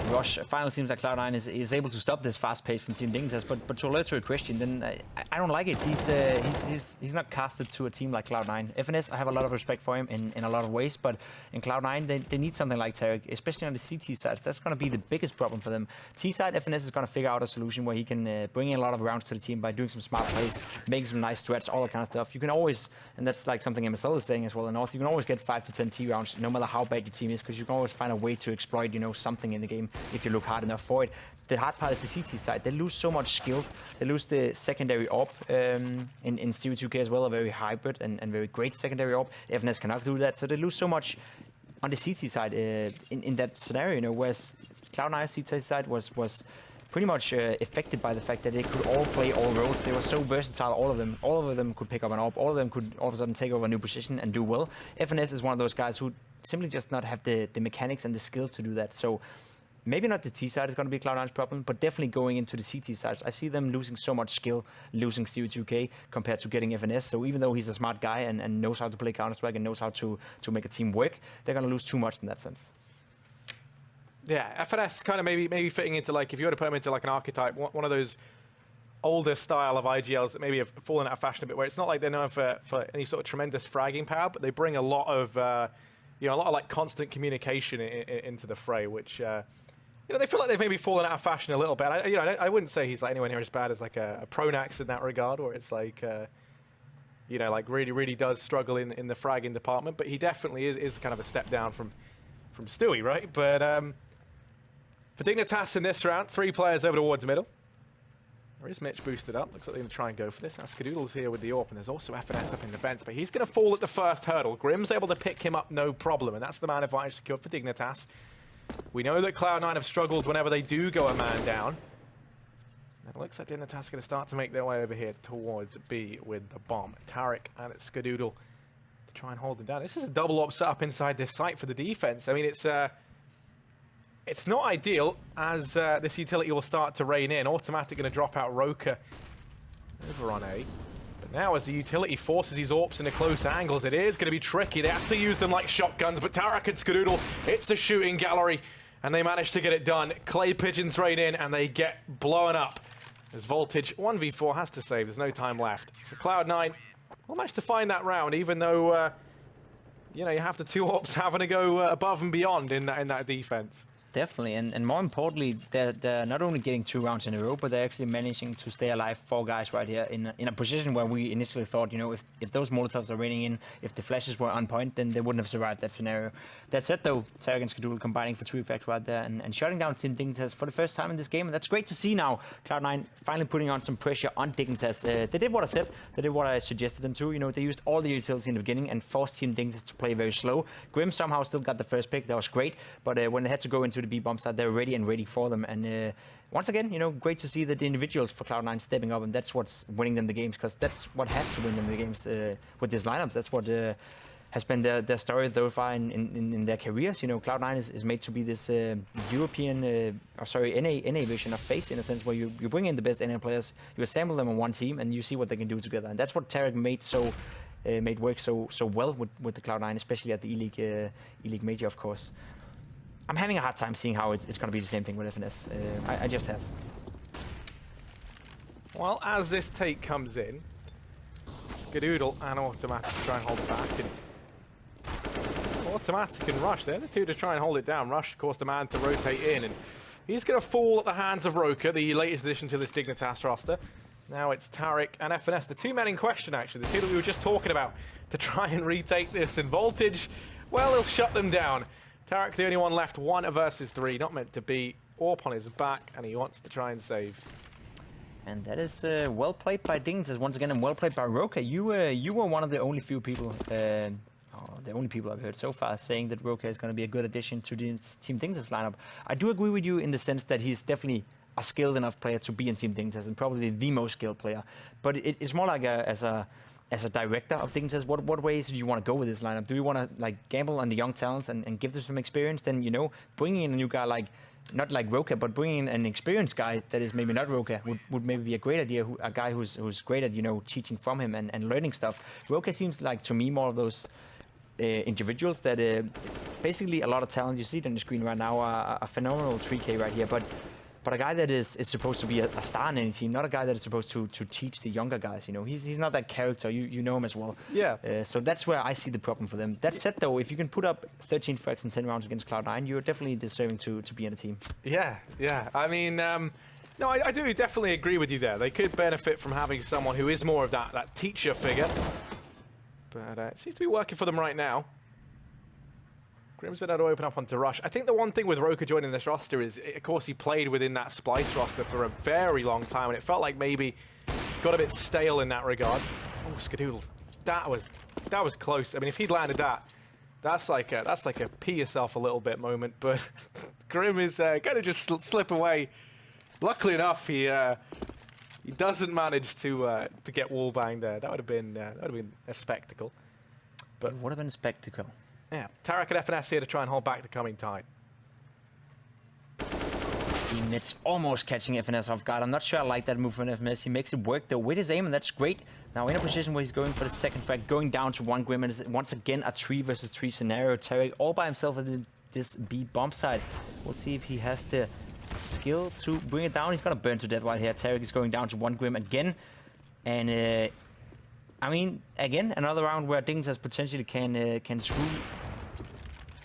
Rush finally seems like Cloud9 is able to stop this fast pace from Team Dignitas, but to alert to a question, then I don't like it. He's not casted to a team like Cloud9. FNS, I have a lot of respect for him in a lot of ways, but in Cloud9 they need something like Tarek, especially on the CT side. That's going to be the biggest problem for them. T side, FNS is going to figure out a solution where he can bring in a lot of rounds to the team by doing some smart plays, making some nice threats, all that kind of stuff. You can always, and that's like something MSL is saying as well in North, you can always get 5 to 10 T rounds, no matter how bad your team is, because you can always find a way to exploit, you know, something in the game if you look hard enough for it. The hard part is the CT side. They lose so much skill. They lose the secondary AWP in Steel 2K as well, a very hybrid and very great secondary AWP. FNS cannot do that, so they lose so much on the CT side in that scenario, you know, whereas Cloud9's CT side was pretty much affected by the fact that they could all play all roles. They were so versatile, all of them. All of them could pick up an AWP. All of them could all of a sudden take over a new position and do well. FNS is one of those guys who simply just not have the mechanics and the skill to do that. So maybe not the T side is going to be Cloud9's problem, but definitely going into the CT side. I see them losing so much skill, losing Steel 2K compared to getting FNS. So even though he's a smart guy and knows how to play Counter-Strike and knows how to make a team work, they're going to lose too much in that sense. Yeah, FNS kind of maybe fitting into, like, if you were to put him into like an archetype, one of those older style of IGLs that maybe have fallen out of fashion a bit, where it's not like they're known for any sort of tremendous fragging power, but they bring a lot of like constant communication into the fray, which you know, they feel like they've maybe fallen out of fashion a little bit. I wouldn't say he's like anywhere near as bad as like a Pronax in that regard, where it's like you know, like really does struggle in the fragging department, but he definitely is kind of a step down from Stewie, right? But for Dignitas in this round, 3 players over towards middle. Where is Mitch boosted up? Looks like they're going to try and go for this. Now Skadoodle's here with the AWP, and there's also FNS up in the vents, but he's going to fall at the first hurdle. Grim's able to pick him up, no problem, and that's the man advantage secured for Dignitas. We know that Cloud9 have struggled whenever they do go a man down. And it looks like Dignitas are going to start to make their way over here towards B with the bomb. Tarek and it's Skadoodle to try and hold them down. This is a double AWP set up inside this site for the defense. I mean, it's not ideal as this utility will start to rain in. Automatic going to drop out Roka over on A. Now as the utility forces these AWPs into close angles, it is going to be tricky. They have to use them like shotguns, but Tarak and Skadoodle, it's a shooting gallery, and they manage to get it done. Clay Pigeons rain in, and they get blown up. As Voltage 1v4 has to save, there's no time left. So Cloud9 will manage to find that round, even though, you know, you have the two AWPs having to go above and beyond in that defense. Definitely, and more importantly, they're not only getting 2 rounds in a row, but they're actually managing to stay alive, 4 guys right here, in a position where we initially thought, you know, if those Molotovs are raining in, if the flashes were on point, then they wouldn't have survived that scenario. That said, though, Tarak and Skadoodle combining for 2 effects right there, and shutting down Team Dignitas for the first time in this game, and that's great to see now. Cloud9 finally putting on some pressure on Dignitas. They did what I said, they did what I suggested them to. You know, they used all the utility in the beginning and forced Team Dignitas to play very slow. Grim somehow still got the first pick, that was great, but when they had to go into the B-bomb side, they were ready for them. And once again, you know, great to see that the individuals for Cloud9 stepping up, and that's what's winning them the games, because that's what has to win them the games with these lineups. That's what has been their story so far in their careers. You know, Cloud9 is made to be this European, NA version of FaZe, in a sense, where you bring in the best NA players, you assemble them on one team, and you see what they can do together. And that's what Tarak made work so well with the Cloud9, especially at the E-League Major, of course. I'm having a hard time seeing how it's going to be the same thing with FNS. I just have. Well, as this take comes in, Skadoodle and Automatic try and hold it back. And Automatic and Rush, they're the two to try and hold it down. Rush, of course, the man to rotate in, and he's going to fall at the hands of Roka, the latest addition to this Dignitas roster. Now it's Tarak and FNS, the 2 men in question, actually, the 2 that we were just talking about, to try and retake this. And Voltage, well, he'll shut them down. Tarak, the only one left, 1 versus 3, not meant to be. AWP on his back, and he wants to try and save. And that is well played by Dignitas once again, and well played by Roka. You were one of the only few people, the only people I've heard so far, saying that Roka is going to be a good addition to the Team Dignitas lineup. I do agree with you in the sense that he's definitely a skilled enough player to be in Team Dignitas, and probably the most skilled player. But it's more like as a director of Dignitas, what ways do you want to go with this lineup? Do you want to like gamble on the young talents and give them some experience? Then, you know, bringing in a new guy like, not like Roka, but bringing in an experienced guy that is maybe not Roka would maybe be a great idea. A guy who's great at, you know, teaching from him and learning stuff. Roka seems like, to me, more of those individuals that basically a lot of talent. You see it on the screen right now, a phenomenal 3K right here, but a guy that is supposed to be a star in any team, not a guy that is supposed to teach the younger guys. You know, he's not that character. You know him as well. Yeah. So that's where I see the problem for them. That said, though, if you can put up 13 frags in 10 rounds against Cloud9, you're definitely deserving to be in a team. Yeah. I mean, no, I do definitely agree with you there. They could benefit from having someone who is more of that teacher figure. But it seems to be working for them right now. Grim's been able to open up onto Rush. I think the one thing with Roka joining this roster is, of course, he played within that Splice roster for a very long time, and it felt like maybe got a bit stale in that regard. Oh, Skadoodle, that was close. I mean, if he'd landed that, that's like a pee yourself a little bit moment. But Grim is going to just slip away. Luckily enough, he doesn't manage to get wall banged there. That would have been a spectacle. But what would have been a spectacle? Yeah, Tarak and FNS here to try and hold back the coming tide. See, Mit's almost catching FNS off guard. I'm not sure I like that move from FNS. He makes it work, though, with his aim, and that's great. Now in a position where he's going for the second frag, going down to 1 Grim, and it's once again a 3 versus 3 scenario. Tarak all by himself at this B bomb side. We'll see if he has the skill to bring it down. He's going to burn to death right here. Tarak is going down to 1 Grim again. And I mean, again, another round where Dignitas potentially can screw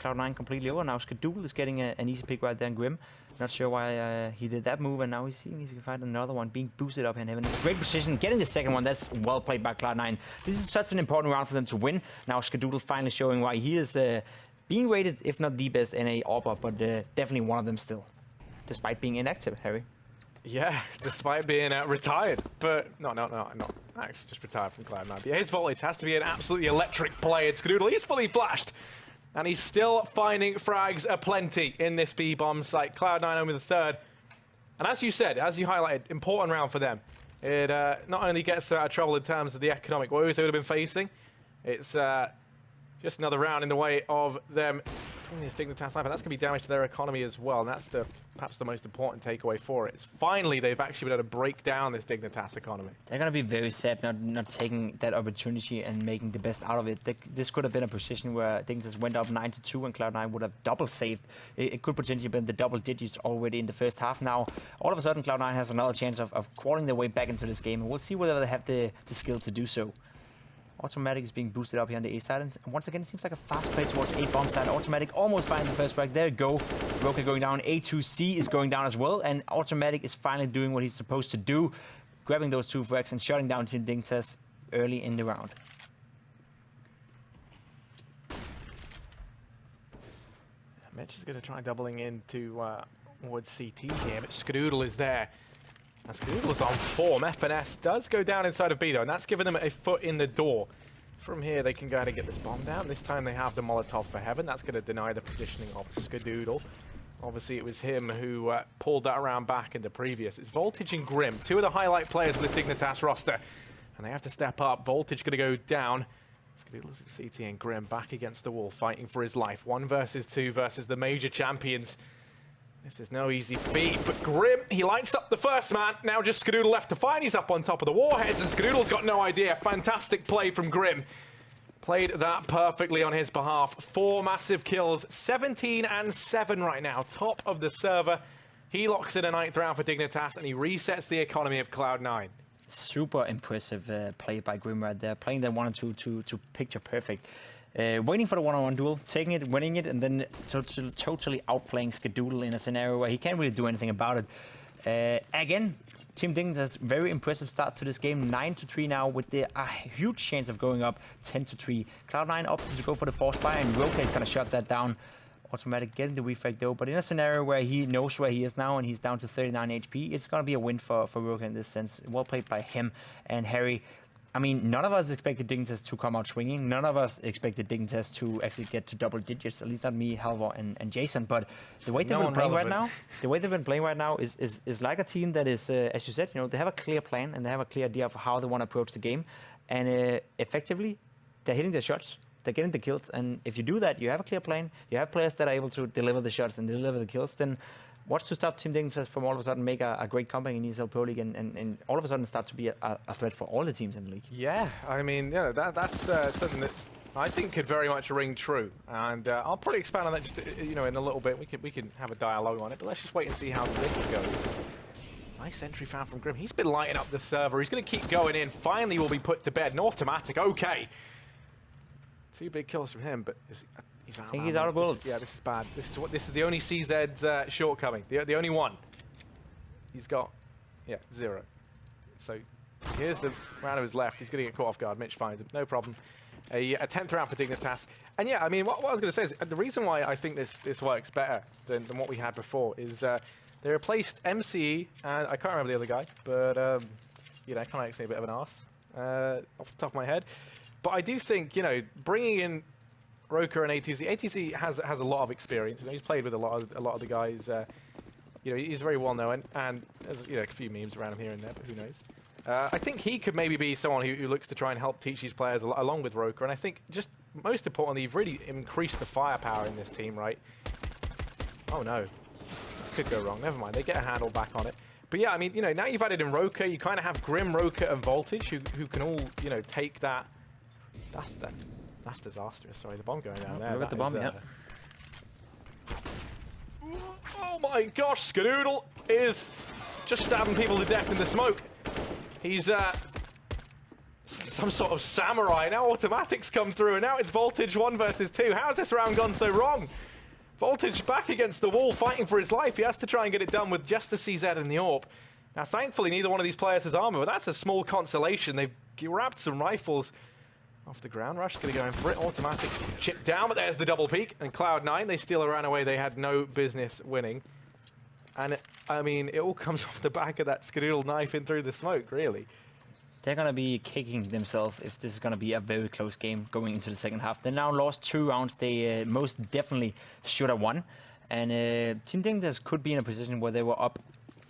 Cloud9 completely over. Now Skadoodle is getting an easy pick right there in Grim. Not sure why he did that move, and now he's seeing if he can find another one being boosted up in heaven. It's a great position, getting the second one. That's well played by Cloud9. This is such an important round for them to win. Now Skadoodle finally showing why he is being rated, if not the best NA AWPer, but definitely one of them still, despite being inactive, Harry. Yeah, despite being retired. But no, actually just retired from Cloud9. But yeah, his Voltage has to be an absolutely electric play. It's Skadoodle, he's fully flashed. And he's still finding frags aplenty in this B-bomb site. Cloud9 only the 3rd. And as you said, as you highlighted, important round for them. It not only gets out of trouble in terms of the economic woes they would have been facing, it's just another round in the way of them swinging this Dignitas life, and that's going to be damage to their economy as well. And that's perhaps the most important takeaway for it. Is finally, they've actually been able to break down this Dignitas economy. They're going to be very sad not taking that opportunity and making the best out of it. This could have been a position where Dignitas went up 9-2 and Cloud9 would have double saved. It could potentially have been the double digits already in the first half. Now, all of a sudden, Cloud9 has another chance of crawling their way back into this game, and we'll see whether they have the skill to do so. Automatic is being boosted up here on the A side, and once again, it seems like a fast play towards A bomb side. Automatic almost finding the first frag. There you go. Roka going down. A2C is going down as well, and Automatic is finally doing what he's supposed to do, grabbing those 2 frags and shutting down Team Dignitas early in the round. Mitch is going to try doubling into towards CT here, but Skadoodle is there. Now Skadoodle's on form. FNS does go down inside of B though, and that's given them a foot in the door. From here, they can go ahead and get this bomb down. This time they have the Molotov for Heaven. That's going to deny the positioning of Skadoodle. Obviously, it was him who pulled that around back in the previous. It's Voltage and Grim, 2 of the highlight players of the Dignitas roster. And they have to step up. Voltage going to go down. Skadoodle's at CT and Grim back against the wall, fighting for his life. 1 versus 2 versus the major champions. This is no easy feat, but Grim, he lights up the first man. Now just Skadoodle left to find. He's up on top of the Warheads, and Skadoodle's got no idea. Fantastic play from Grim. Played that perfectly on his behalf. 4 massive kills, 17 and 7 right now. Top of the server. He locks in a 9th round for Dignitas, and he resets the economy of Cloud9. Super impressive play by Grim right there. Playing that 1 and 2 to picture perfect. Waiting for the one-on-one duel, taking it, winning it, and then totally outplaying Skadoodle in a scenario where he can't really do anything about it. Again, Team Dignitas, very impressive start to this game. 9-3 now with a huge chance of going up 10-3. Cloud9 opted to go for the force fire, and Roka is going to shut that down. Automatic getting the refrag though, but in a scenario where he knows where he is now and he's down to 39 HP, it's going to be a win for Roka in this sense. Well played by him and Harry. I mean, none of us expected Dignitas to come out swinging. None of us expected Dignitas to actually get to double digits, at least not me, Halvor, and Jason. But the way they've been playing right now, is like a team that is, as you said, you know, they have a clear plan and they have a clear idea of how they want to approach the game. And effectively, they're hitting their shots. They're getting the kills. And if you do that, you have a clear plan. You have players that are able to deliver the shots and deliver the kills. Then what's to stop Team Dignitas from all of a sudden make a great comeback in ESL Pro League and all of a sudden start to be a threat for all the teams in the league? Yeah, I mean, yeah, that's something that I think could very much ring true. And I'll probably expand on that just in a little bit. We can have a dialogue on it, but let's just wait and see how this goes. Nice entry found from Grim. He's been lighting up the server. He's going to keep going in. Finally, will be put to bed. An automatic, okay. 2 big kills from him, but he's out. I think he's out of bullets. Yeah, this is bad. This is the only CZ's shortcoming. The only one. He's got, 0. So here's the round of his left. He's going to get caught off guard. Mitch finds him. No problem. A 10th round for Dignitas. And yeah, I mean, what I was going to say is the reason why I think this works better than what we had before is they replaced MCE, and I can't remember the other guy, but kind of makes me a bit of an arse off the top of my head. But I do think, bringing in Roka and ATC has a lot of experience. He's played with a lot of the guys. He's very well known, and there's a few memes around him here and there, but who knows? I think he could maybe be someone who looks to try and help teach these players along with Roka. And I think just most importantly, you've really increased the firepower in this team, right? Oh no, this could go wrong. Never mind, they get a handle back on it. But yeah, I mean, now you've added in Roka, you kind of have Grim, Roka, and Voltage who can all, take that. That's disastrous. Sorry, the bomb going down there. Look at the bomb, yeah. Oh my gosh, Skadoodle is just stabbing people to death in the smoke. He's some sort of samurai. Now automatics come through, and now it's Voltage 1 versus 2. How has this round gone so wrong? Voltage back against the wall, fighting for his life. He has to try and get it done with just the CZ and the AWP. Now, thankfully, neither one of these players has armor, but that's a small consolation. They've grabbed some rifles off the ground. Rush is going to go in for it. Automatic chip down, but there's the double peak. And Cloud9, they still ran away. They had no business winning. And, I mean, it all comes off the back of that Skadoodle knife in through the smoke, really. They're going to be kicking themselves if this is going to be a very close game going into the second half. They now lost 2 rounds. They most definitely should have won. And Team Dignitas could be in a position where they were up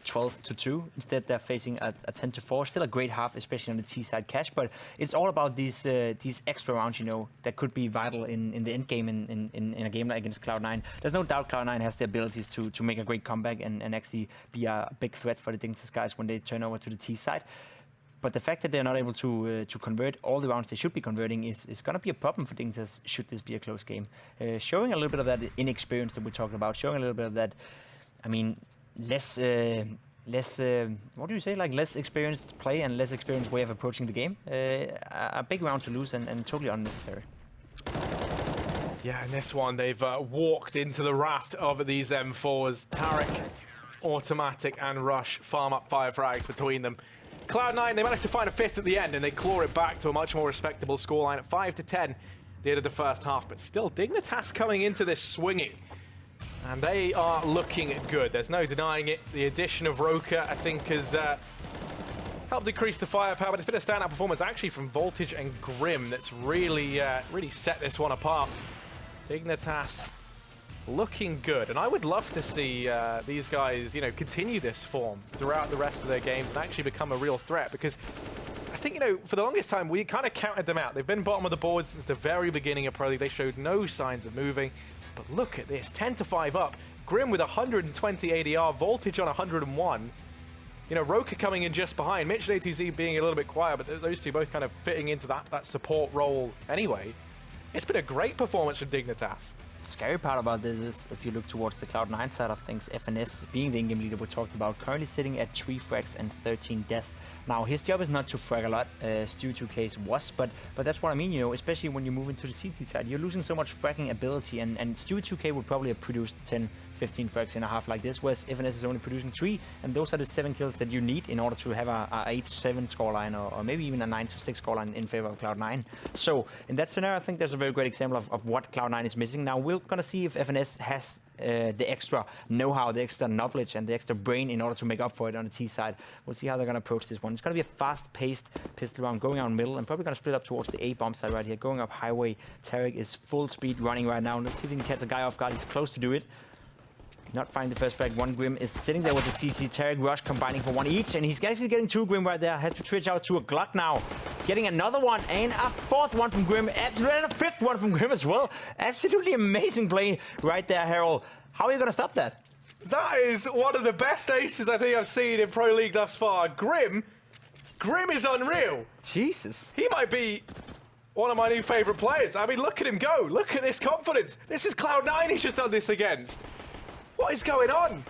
12-2. Instead, they're facing a 10-4. Still a great half, especially on the T side cash. But it's all about these extra rounds, you know, that could be vital in the end game in a game like against Cloud9. There's no doubt Cloud9 has the abilities to make a great comeback and actually be a big threat for the Dignitas guys when they turn over to the T side. But the fact that they're not able to convert all the rounds they should be converting is going to be a problem for Dignitas should this be a close game. Showing a little bit of that inexperience that we talked about, showing a little bit of that, I mean, less what do you say, like less experienced play and less experienced way of approaching the game. A big round to lose and totally unnecessary. Yeah, in this one, they've walked into the wrath of these M4s. Tarek, Automatic, and Rush farm up 5 frags between them. Cloud9, they managed to find a 5th at the end, and they claw it back to a much more respectable scoreline at 5-10 the end of the first half. But still, Dignitas coming into this swinging. And they are looking good. There's no denying it. The addition of Roka, I think, has helped decrease the firepower, but it's been a standout performance actually from Voltage and Grim that's really set this one apart. Dignitas looking good, and I would love to see these guys, you know, continue this form throughout the rest of their games and actually become a real threat, because I think, you know, for the longest time we kind of counted them out. They've been bottom of the board since the very beginning of Pro League. They showed no signs of moving, but look at this, 10-5 up. Grim with 120 ADR, Voltage on 101. You know, Roka coming in just behind, Mitch and A2Z being a little bit quiet, but those two both kind of fitting into that support role anyway. It's been a great performance from Dignitas. The scary part about this is, if you look towards the Cloud9 side of things, FNS, being the in-game leader we talked about, currently sitting at 3 frags and 13 death. Now, his job is not to frag a lot, Stu2K's was, but that's what I mean, you know, especially when you move into the CT side, you're losing so much fragging ability, and Stu2K would probably have produced 10, 15 frags in a half like this, whereas FNS is only producing 3, and those are the 7 kills that you need in order to have a 8-7 scoreline, or maybe even a 9-6 scoreline in favor of Cloud9. So, in that scenario, I think there's a very great example of what Cloud9 is missing. Now, we're going to see if FNS has the extra know-how, the extra knowledge, and the extra brain in order to make up for it on the T side. We'll see how they're going to approach this one. It's going to be a fast-paced pistol round, going out middle, and probably going to split up towards the A-bomb side right here. Going up highway, Tarek is full speed running right now. Let's see if he can catch a guy off guard. He's close to do it. Not finding the first frag. One Grim is sitting there with the CC. Tarek, Rush combining for 1 each, and he's actually getting 2 Grim right there. Has to switch out to a Glock now. Getting another one, and a 4th one from Grim, and a 5th one from Grim as well. Absolutely amazing play right there, Harold. How are you going to stop that? That is one of the best aces I think I've seen in Pro League thus far. Grim is unreal. Jesus. He might be one of my new favorite players. I mean, look at him go. Look at this confidence. This is Cloud9 he's just done this against. What is going on?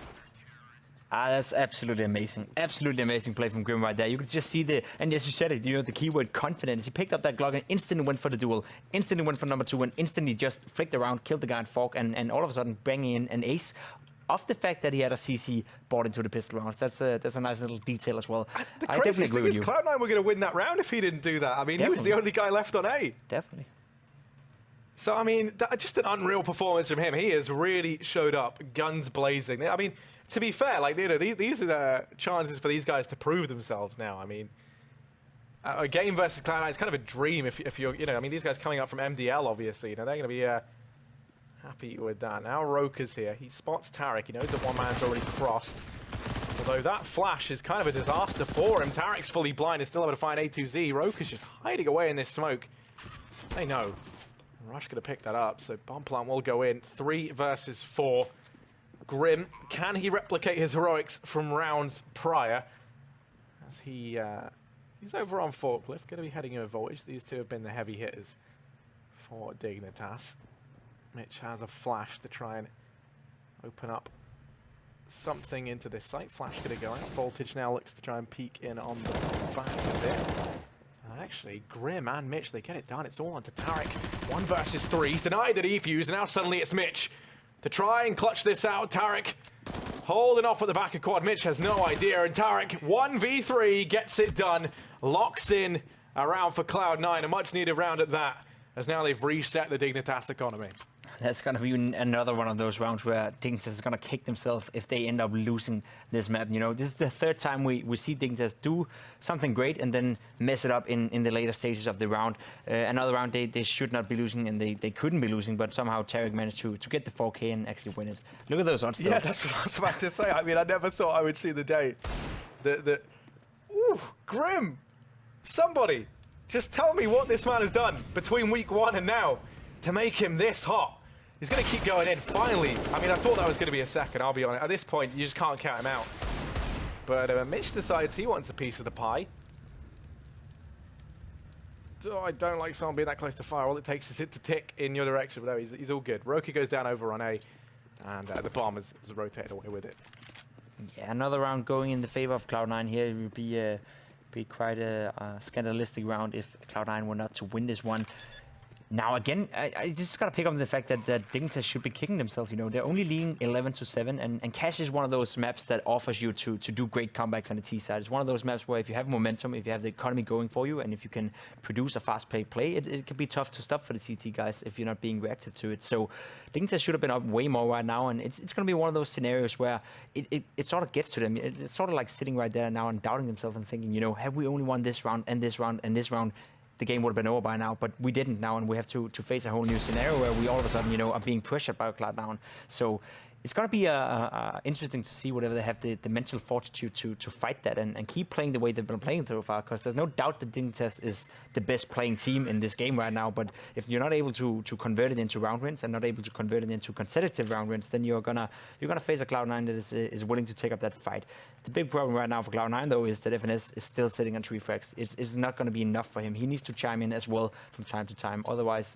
That's absolutely amazing. Absolutely amazing play from Grim right there. You could just see and as you said it, you know, the keyword confidence. He picked up that Glock and instantly went for the duel, instantly went for number 2, and instantly just flicked around, killed the guy in Fork, and all of a sudden banging in an ace off the fact that he had a CC bought into the pistol rounds. That's a nice little detail as well. The craziest thing is Cloud9 were going to win that round if he didn't do that. I mean, He was the only guy left on A. Definitely. So, I mean, just an unreal performance from him. He has really showed up, guns blazing. I mean, to be fair, like, you know, these are the chances for these guys to prove themselves now. I mean, a game versus Cloud9 is kind of a dream if you're, you know, I mean, these guys coming up from MDL, obviously, you know, they're going to be happy with that. Now Roka's here. He spots Tarek. He knows that one man's already crossed. Although that flash is kind of a disaster for him. Tarek's fully blind and still able to find A2Z. Roka's just hiding away in this smoke. They know. Rush could have picked that up, so bomb plant will go in. 3 versus 4. Grim, can he replicate his heroics from rounds prior? As he's over on Forklift, going to be heading in a Voltage. These two have been the heavy hitters for Dignitas. Mitch has a flash to try and open up something into this site. Flash going to go out. Voltage now looks to try and peek in on the back of it. Actually, Grim and Mitch, they get it done. It's all on to Tarek. 1 versus 3. He's denied the defuse, and now suddenly it's Mitch to try and clutch this out. Tarek holding off at the back of quad. Mitch has no idea, and Tarek 1v3 gets it done. Locks in a round for Cloud9, a much-needed round at that. as now they've reset the Dignitas economy. That's going to be another one of those rounds where Dignitas is going to kick themselves if they end up losing this map. You know, this is the third time we see Dignitas do something great and then mess it up in the later stages of the round. Another round they should not be losing, and they couldn't be losing, but somehow Tarek managed to get the 4K and actually win it. Look at those odds. Yeah, that's what I was about to say. I mean, I never thought I would see the day. Ooh, Grim! Somebody, just tell me what this man has done between week 1 and now to make him this hot. He's going to keep going in, finally. I mean, I thought that was going to be a second, I'll be honest. At this point, you just can't count him out. But Mitch decides he wants a piece of the pie. Oh, I don't like someone being that close to fire. All it takes is it to tick in your direction. But no, he's all good. Roka goes down over on A, and the bomb has rotated away with it. Yeah, another round going in the favor of Cloud9 here. It would be quite a scandalistic round if Cloud9 were not to win this one. Now again, I just gotta pick up the fact that Dignitas should be kicking themselves. You know, they're only leading 11-7, and Cash is one of those maps that offers you to do great comebacks on the T side. It's one of those maps where if you have momentum, if you have the economy going for you, and if you can produce a fast-paced play, it can be tough to stop for the CT guys if you're not being reactive to it. So Dignitas should have been up way more right now, and it's gonna be one of those scenarios where it sort of gets to them. It's sort of like sitting right there now and doubting themselves and thinking, you know, have we only won this round and this round and this round? The game would have been over by now, but we didn't now, and we have to face a whole new scenario where we all of a sudden, you know, are being pressured by Cloud9. So it's going to be interesting to see whether they have the mental fortitude to fight that and keep playing the way they've been playing so far, because there's no doubt that Dignitas is the best playing team in this game right now, but if you're not able to convert it into round wins and not able to convert it into consecutive round wins, then you're gonna face a Cloud9 that is willing to take up that fight. The big problem right now for Cloud9, though, is that FNS is still sitting on 3 frags. It's not going to be enough for him. He needs to chime in as well from time to time. Otherwise,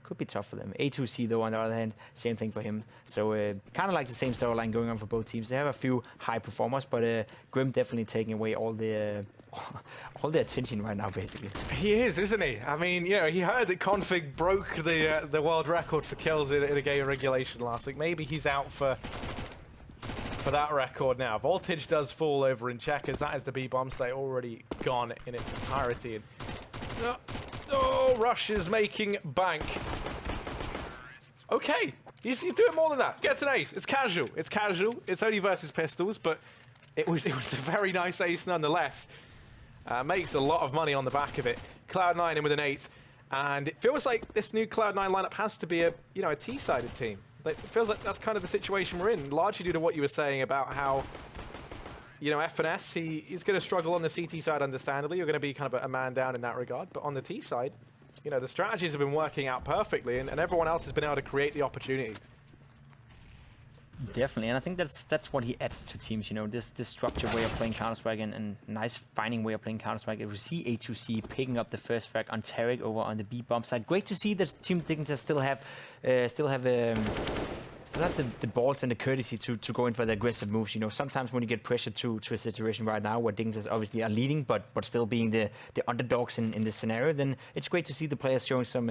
could be tough for them. A2C, though, on the other hand, same thing for him. So kind of like the same storyline going on for both teams. They have a few high performers, but Grim definitely taking away all the attention right now, basically. He is, isn't he? I mean, you know, he heard that Config broke the world record for kills in a game of regulation last week. Maybe he's out for that record now. Voltage does fall over in checkers. That is the B bomb site already gone in its entirety. And, Rush is making bank. Okay, he's doing more than that. Gets an ace. It's casual. It's casual. It's only versus pistols, but it was a very nice ace nonetheless. Makes a lot of money on the back of it. Cloud9 in with an 8th, and it feels like this new Cloud9 lineup has to be a T-sided team. It feels like that's kind of the situation we're in, largely due to what you were saying about how, you know, FNS, he's going to struggle on the CT side, understandably. You're going to be kind of a man down in that regard. But on the T side, you know, the strategies have been working out perfectly, and everyone else has been able to create the opportunities. Definitely, and I think that's what he adds to teams, you know, this structured way of playing Counter-Strike and nice finding way of playing Counter-Strike. If we see A2C picking up the first frag on Tarek over on the B bomb side, great to see that Team Dignitas still have the balls and the courtesy to go in for the aggressive moves. You know, sometimes when you get pressured to a situation right now where Dignitas obviously are leading, but still being the underdogs in this scenario, then it's great to see the players showing some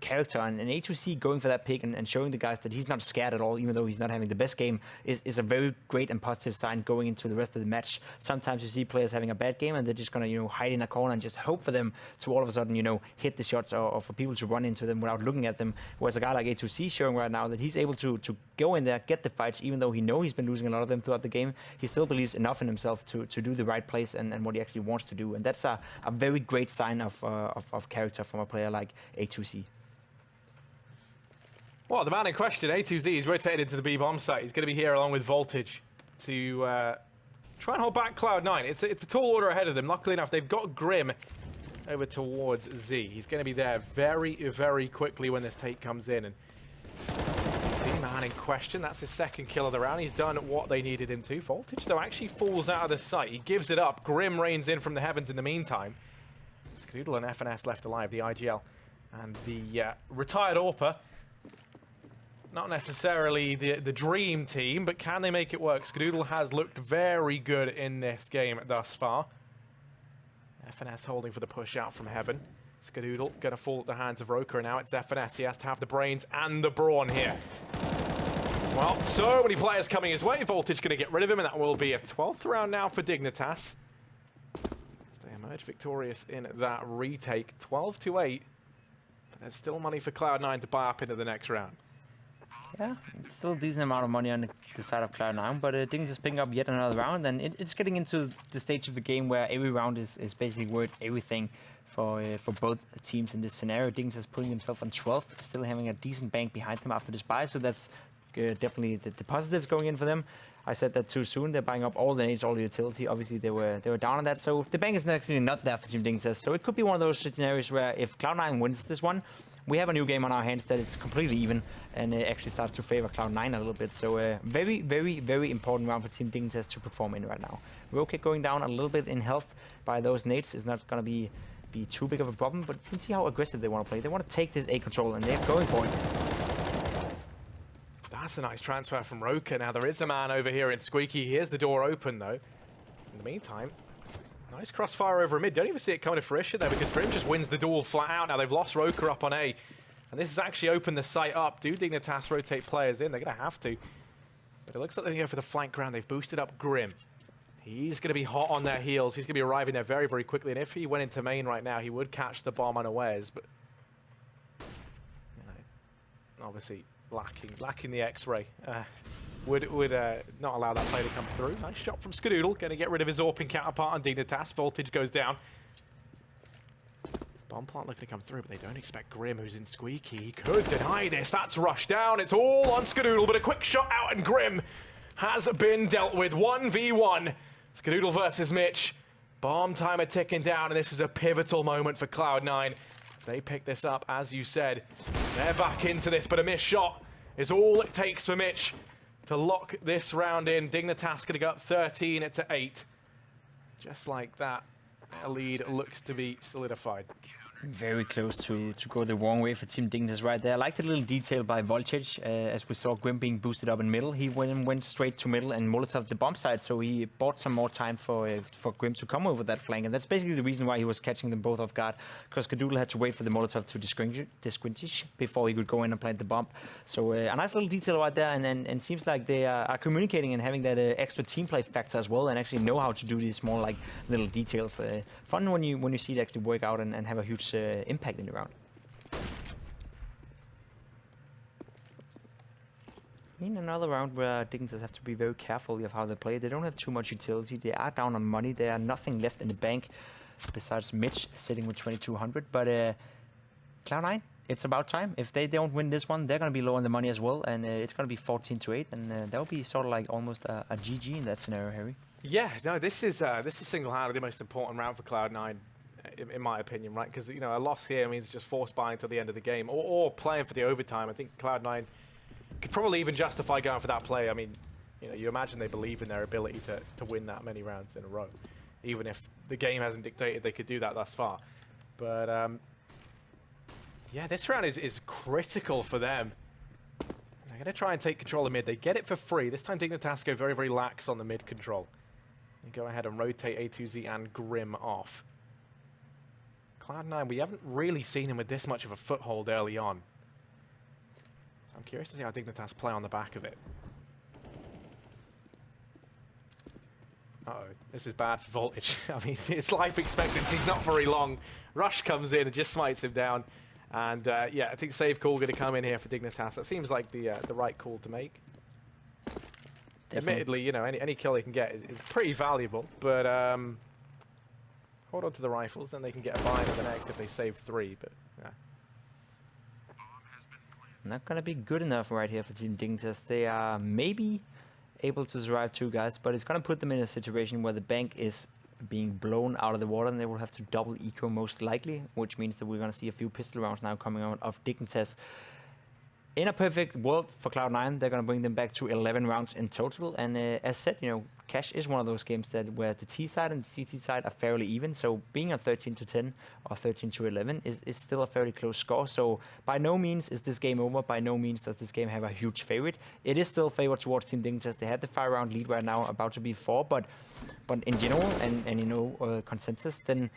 character, and A2C going for that pick and showing the guys that he's not scared at all, even though he's not having the best game, is a very great and positive sign going into the rest of the match. Sometimes you see players having a bad game and they're just gonna, you know, hide in a corner and just hope for them to all of a sudden, you know, hit the shots or for people to run into them without looking at them. Whereas a guy like A2C showing right now that he's able to go in there, get the fights, even though he's been losing a lot of them throughout the game, he still believes enough in himself to do the right plays and what he actually wants to do. And that's a very great sign of character from a player like A2C. Well, the man in question, A2Z, is rotated into the B bomb site. He's going to be here along with Voltage to try and hold back Cloud9. It's a tall order ahead of them. Luckily enough, they've got Grim over towards Z. He's going to be there very, very quickly when this take comes in. And the man in question, that's his second kill of the round. He's done what they needed him to. Voltage, though, actually falls out of the sight. He gives it up. Grim rains in from the heavens in the meantime. Skadoodle and FNS left alive, the IGL. And the retired AWPer. Not necessarily the dream team, but can they make it work? Skadoodle has looked very good in this game thus far. FNS holding for the push out from heaven. Skadoodle going to fall at the hands of Roka, and now it's FNS. He has to have the brains and the brawn here. Well, so many players coming his way. Voltage going to get rid of him, and that will be a 12th round now for Dignitas. They emerge victorious in that retake, 12-8. But there's still money for Cloud9 to buy up into the next round. Yeah, it's still a decent amount of money on the side of Cloud9, but Dignitas is picking up yet another round, and it's getting into the stage of the game where every round is basically worth everything for both teams in this scenario. Dignitas is putting himself on 12th, still having a decent bank behind him after this buy, so that's definitely the positives going in for them. I said that too soon. They're buying up all the nades, all the utility. Obviously, they were down on that, so the bank is actually not there for Team Dignitas. So it could be one of those scenarios where if Cloud9 wins this one, we have a new game on our hands that is completely even and actually starts to favor Cloud9 a little bit. So very, very, very important round for Team Dignitas to perform in right now. Rokick going down a little bit in health by those nades is not going to be too big of a problem, but you can see how aggressive they want to play. They want to take this A control, and they're going for it. That's a nice transfer from Roka. Now, there is a man over here in Squeaky. Here's the door open, though. In the meantime, nice crossfire over mid. Don't even see it coming to fruition there because Grim just wins the duel flat out. Now, they've lost Roka up on A. And this has actually opened the site up. Do Dignitas rotate players in? They're going to have to. But it looks like they're going to go for the flank round. They've boosted up Grim. He's going to be hot on their heels. He's going to be arriving there very, very quickly. And if he went into main right now, he would catch the bomb unawares. But, you know, obviously lacking the X-ray. Would not allow that play to come through. Nice shot from Skadoodle. Going to get rid of his AWPing counterpart on Dignitas. Voltage goes down. Bomb plant looking to come through, but they don't expect Grim, who's in Squeaky. He could deny this. That's rushed down. It's all on Skadoodle, but a quick shot out, and Grim has been dealt with. 1v1. Skadoodle versus Mitch. Bomb timer ticking down, and this is a pivotal moment for Cloud9. If they pick this up, as you said, they're back into this, but a missed shot is all it takes for Mitch to lock this round in. Dignitas going to go up 13-8. Just like that, their lead looks to be solidified. Very close to go the wrong way for Team Dignitas right there. I like the little detail by Voltage, as we saw Grim being boosted up in middle. He went straight to middle and Molotov the bomb side, so he bought some more time for Grim to come over that flank, and that's basically the reason why he was catching them both off guard, because Skadoodle had to wait for the Molotov to distinguish before he could go in and plant the bomb. So a nice little detail right there, and seems like they are communicating and having that extra team play factor as well, and actually know how to do these small like little details. Fun when you see it actually work out and have a huge impact in the round. In another round where Dignitas have to be very careful of how they play. They don't have too much utility. They are down on money. There are nothing left in the bank besides Mitch sitting with 2,200. But Cloud9, it's about time. If they don't win this one, they're going to be low on the money as well, and it's going to be 14-8, and that will be sort of like almost a GG in that scenario, Harry. Yeah, no, this is single-handedly the most important round for Cloud9. In my opinion, right? Because, you know, a loss here means just force buying till the end of the game or playing for the overtime. I think Cloud9 could probably even justify going for that play. I mean, you know, you imagine they believe in their ability to win that many rounds in a row. Even if the game hasn't dictated they could do that thus far. But, yeah, this round is critical for them. They're going to try and take control of mid. They get it for free. This time Dignitas go very, very lax on the mid control. They go ahead and rotate A2Z and Grim off. Cloud9, we haven't really seen him with this much of a foothold early on. So I'm curious to see how Dignitas play on the back of it. Uh-oh, this is bad for Voltage. I mean, his life expectancy's not very long. Rush comes in and just smites him down. And yeah, I think save call going to come in here for Dignitas. That seems like the right call to make. Definitely. Admittedly, you know, any kill they can get is pretty valuable, but hold on to the rifles, then they can get a buy on the next if they save 3, but yeah. Not gonna be good enough right here for Team Dignitas. They are maybe able to survive 2 guys, but it's gonna put them in a situation where the bank is being blown out of the water, and they will have to double eco most likely, which means that we're gonna see a few pistol rounds now coming out of Dignitas. In a perfect world for Cloud9, they're going to bring them back to 11 rounds in total. And as said, you know, Cash is one of those games where the T side and the CT side are fairly even. So being on 13-10 or 13-11 is still a fairly close score. So by no means is this game over. By no means does this game have a huge favorite. It is still favored towards Team Dignitas. They had the 5-round lead right now, about to be 4. But in general and you know, consensus, then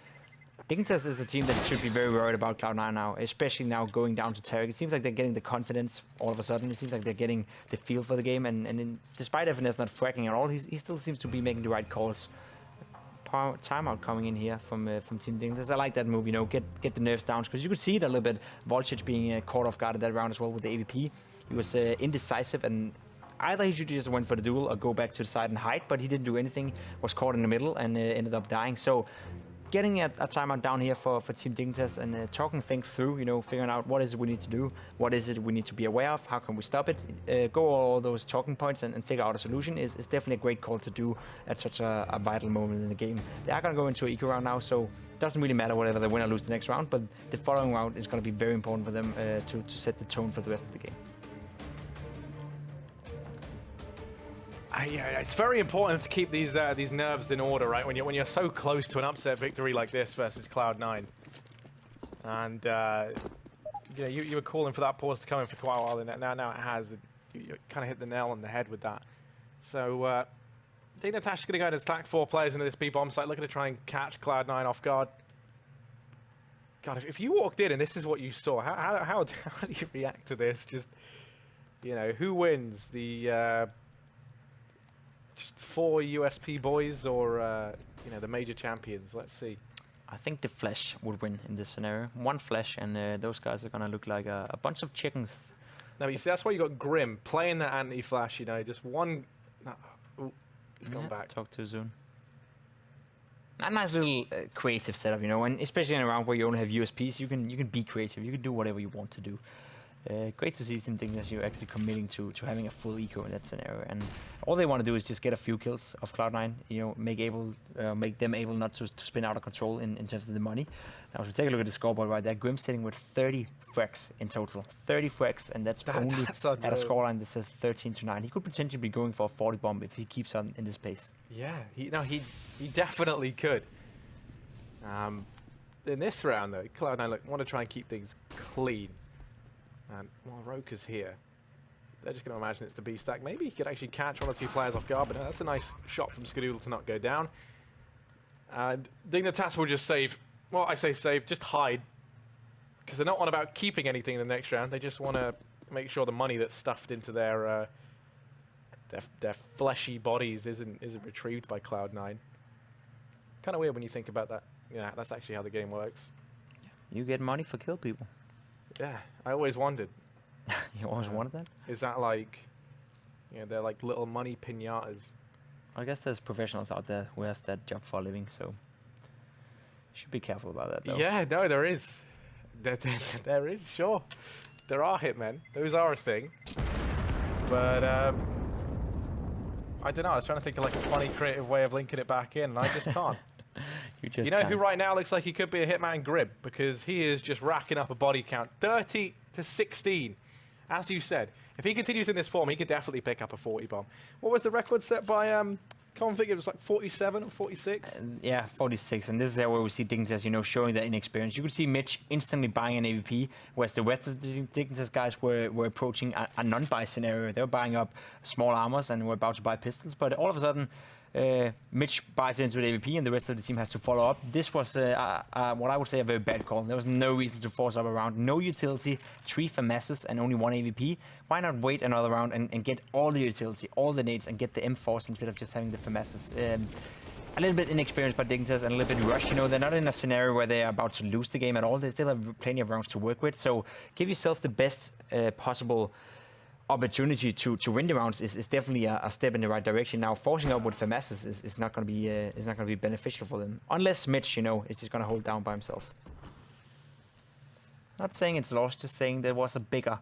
Dignitas is a team that should be very worried about Cloud9 now, especially now going down to Tarek. It seems like they're getting the confidence all of a sudden. It seems like they're getting the feel for the game, and despite FNS not fracking at all, he still seems to be making the right calls. timeout coming in here from Team Dignitas. I like that move, you know, get the nerves down, because you could see it a little bit. Voltage being caught off guard at that round as well with the AVP. He was indecisive, and either he should just went for the duel or go back to the side and hide, but he didn't do anything. Was caught in the middle and ended up dying. So getting a timeout down here for Team Dignitas and talking things through, you know, figuring out what is it we need to do, what is it we need to be aware of, how can we stop it, go all those talking points and figure out a solution is definitely a great call to do at such a vital moment in the game. They are going to go into an eco round now, so it doesn't really matter whether they win or lose the next round, but the following round is going to be very important for them to set the tone for the rest of the game. Yeah, it's very important to keep these nerves in order, right? When you're so close to an upset victory like this versus Cloud9, and you know, you were calling for that pause to come in for quite a while, and now it has. You kind of hit the nail on the head with that. So Dignitas is going to go ahead and stack 4 players into this B bomb site, looking to try and catch Cloud9 off guard. God, if you walked in and this is what you saw, how do you react to this? Just, you know, who wins the? Just 4 USP boys or, you know, the major champions? Let's see. I think the Flash would win in this scenario. 1 Flash, and those guys are going to look like a bunch of chickens. No, you see, that's why you got Grim playing the anti-Flash, you know, just one... Ooh, he's gone back. Talk too soon. A nice little creative setup, you know, and especially in a round where you only have USPs, you can be creative. You can do whatever you want to do. Great to see some things that you're actually committing to having a full eco in that scenario, and all they want to do is just get a few kills of Cloud9, you know, make them able not to spin out of control in terms of the money. Now, if we take a look at the scoreboard right there, Grim sitting with 30 frags in total, 30 frags, and that's only at a scoreline that says 13-9. He could potentially be going for a 40 bomb if he keeps on in this pace. Yeah, he definitely could. In this round though, Cloud9 want to try and keep things clean. And while Roka's here, they're just going to imagine it's the B stack. Maybe he could actually catch 1 or 2 players off guard, but that's a nice shot from Skadoodle to not go down. And Dignitas will just save. Well, I say save, just hide. Because they're not on about keeping anything in the next round. They just want to make sure the money that's stuffed into their fleshy bodies isn't retrieved by Cloud9. Kind of weird when you think about that. Yeah, that's actually how the game works. You get money for kill people. Yeah, I always wondered. You always wanted that? Is that like, you know, they're like little money pinatas? I guess there's professionals out there who has that job for a living, so you should be careful about that, though. Yeah, no, there is. There is, sure. There are hitmen. Those are a thing. But, I don't know. I was trying to think of like a funny, creative way of linking it back in, and I just can't. You know who right now looks like he could be a hitman? Grib, because he is just racking up a body count. 30-16. As you said, if he continues in this form, he could definitely pick up a 40 bomb. What was the record set by Config? It was like 47 or 46? Yeah, 46. And this is where we see Dignitas, you know, showing their inexperience. You could see Mitch instantly buying an AVP, whereas the rest of the Dignitas guys were approaching a non-buy scenario. They were buying up small armors and were about to buy pistols, but all of a sudden, Mitch buys into the AVP and the rest of the team has to follow up. This was what I would say a very bad call. There was no reason to force up a round. No utility, 3 FAMASs and only 1 AVP. Why not wait another round and get all the utility, all the nades, and get the M-Force instead of just having the FAMASs? A little bit inexperienced by Dignitas and a little bit rushed. You know, they're not in a scenario where they are about to lose the game at all. They still have plenty of rounds to work with. So give yourself the best possible opportunity to win the rounds is definitely a step in the right direction. Now, forcing up with FAMASs is not going to be beneficial for them, unless Mitch, you know, is just going to hold down by himself. Not saying it's lost, just saying there was a bigger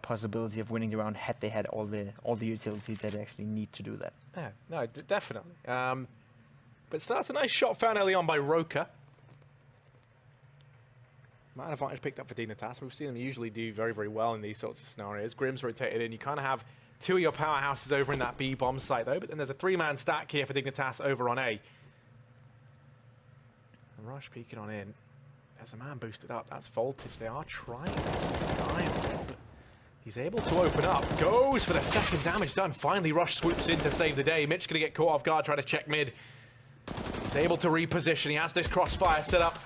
possibility of winning the round had they had all the utility that they actually need to do that. Yeah, no, definitely. But so that's a nice shot found early on by Roka. Man advantage picked up for Dignitas. We've seen them usually do very, very well in these sorts of scenarios. Grim's rotated in. You kind of have 2 of your powerhouses over in that B bomb site, though. But then there's a 3-man stack here for Dignitas over on A. And Rush peeking on in. There's a man boosted up. That's Voltage. They are trying to die on him. He's able to open up. Goes for the second damage done. Finally, Rush swoops in to save the day. Mitch going to get caught off guard, trying to check mid. He's able to reposition. He has this crossfire set up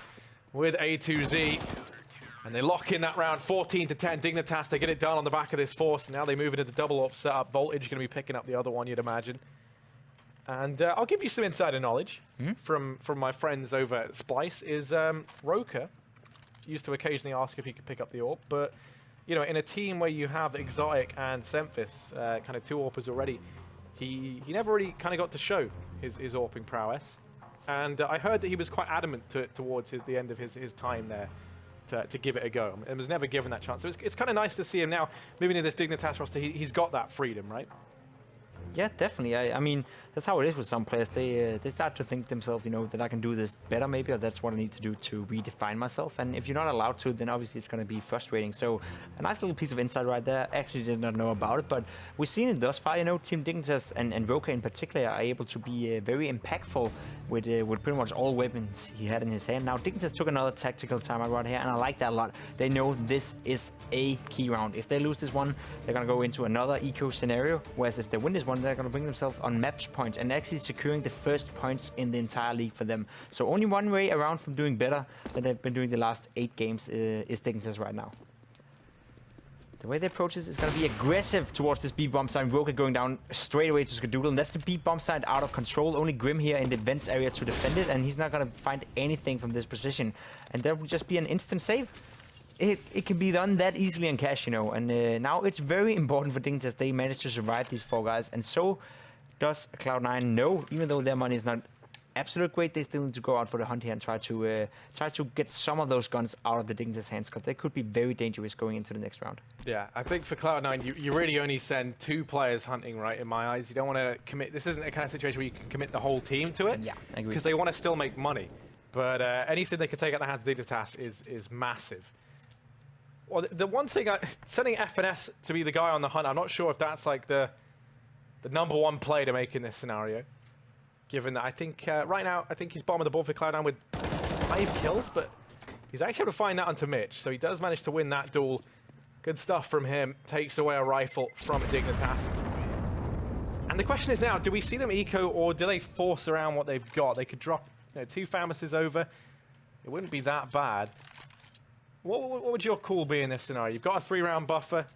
with A2Z. And they lock in that round, 14-10. Dignitas, they get it done on the back of this force. And now they move into the double up setup. Voltage going to be picking up the other one, you'd imagine. And I'll give you some insider knowledge from my friends over at Splice. Is Roka used to occasionally ask if he could pick up the AWP, but you know, in a team where you have Exotic and Semphis, kind of 2 AWPers already, he never really kind of got to show his AWPing prowess. And I heard that he was quite adamant towards the end of his time there to give it a go, and was never given that chance. So it's kind of nice to see him now moving into this Dignitas roster. He's got that freedom, right? Yeah, definitely. I mean, that's how it is with some players. They start to think themselves, you know, that I can do this better maybe, or that's what I need to do to redefine myself. And if you're not allowed to, then obviously it's going to be frustrating. So a nice little piece of insight right there. Actually did not know about it, but we've seen it thus far. You know, Team Dignitas and Roka in particular are able to be very impactful with pretty much all weapons he had in his hand. Now, Dignitas took another tactical timeout right here, and I like that a lot. They know this is a key round. If they lose this one, they're going to go into another eco scenario, whereas if they win this one, they're going to bring themselves on match points and actually securing the first points in the entire league for them. So only one way around from doing better than they've been doing the last 8 games is Dignitas right now. The way they approach this is going to be aggressive towards this B bomb side. Roka going down straight away to Skadoodle, and that's the B bomb side out of control. Only Grim here in the vents area to defend it, and he's not going to find anything from this position. And that will just be an instant save. It can be done that easily in cash, you know. And now it's very important for Dignitas they managed to survive these 4 guys, and so does Cloud9 know, even though their money is not absolute great, they still need to go out for the hunt here and try to get some of those guns out of the Dignitas hands, because they could be very dangerous going into the next round. Yeah, I think for Cloud9, you really only send 2 players hunting, right, in my eyes. You don't want to commit, this isn't a kind of situation where you can commit the whole team to it. Yeah, I agree. Because they want to still make money. But anything they can take out the hands of Dignitas is massive. Well, the one thing, sending FNS to be the guy on the hunt, I'm not sure if that's like the #1 play to make in this scenario. Given that I think right now, I think he's bottom of the board for Cloud9 with 5 kills, but he's actually able to find that onto Mitch. So he does manage to win that duel. Good stuff from him. Takes away a rifle from Dignitas. And the question is now, do we see them eco, or do they force around what they've got? They could drop 2 Famouses over. It wouldn't be that bad. What would your call be in this scenario? You've got a 3-round buffer.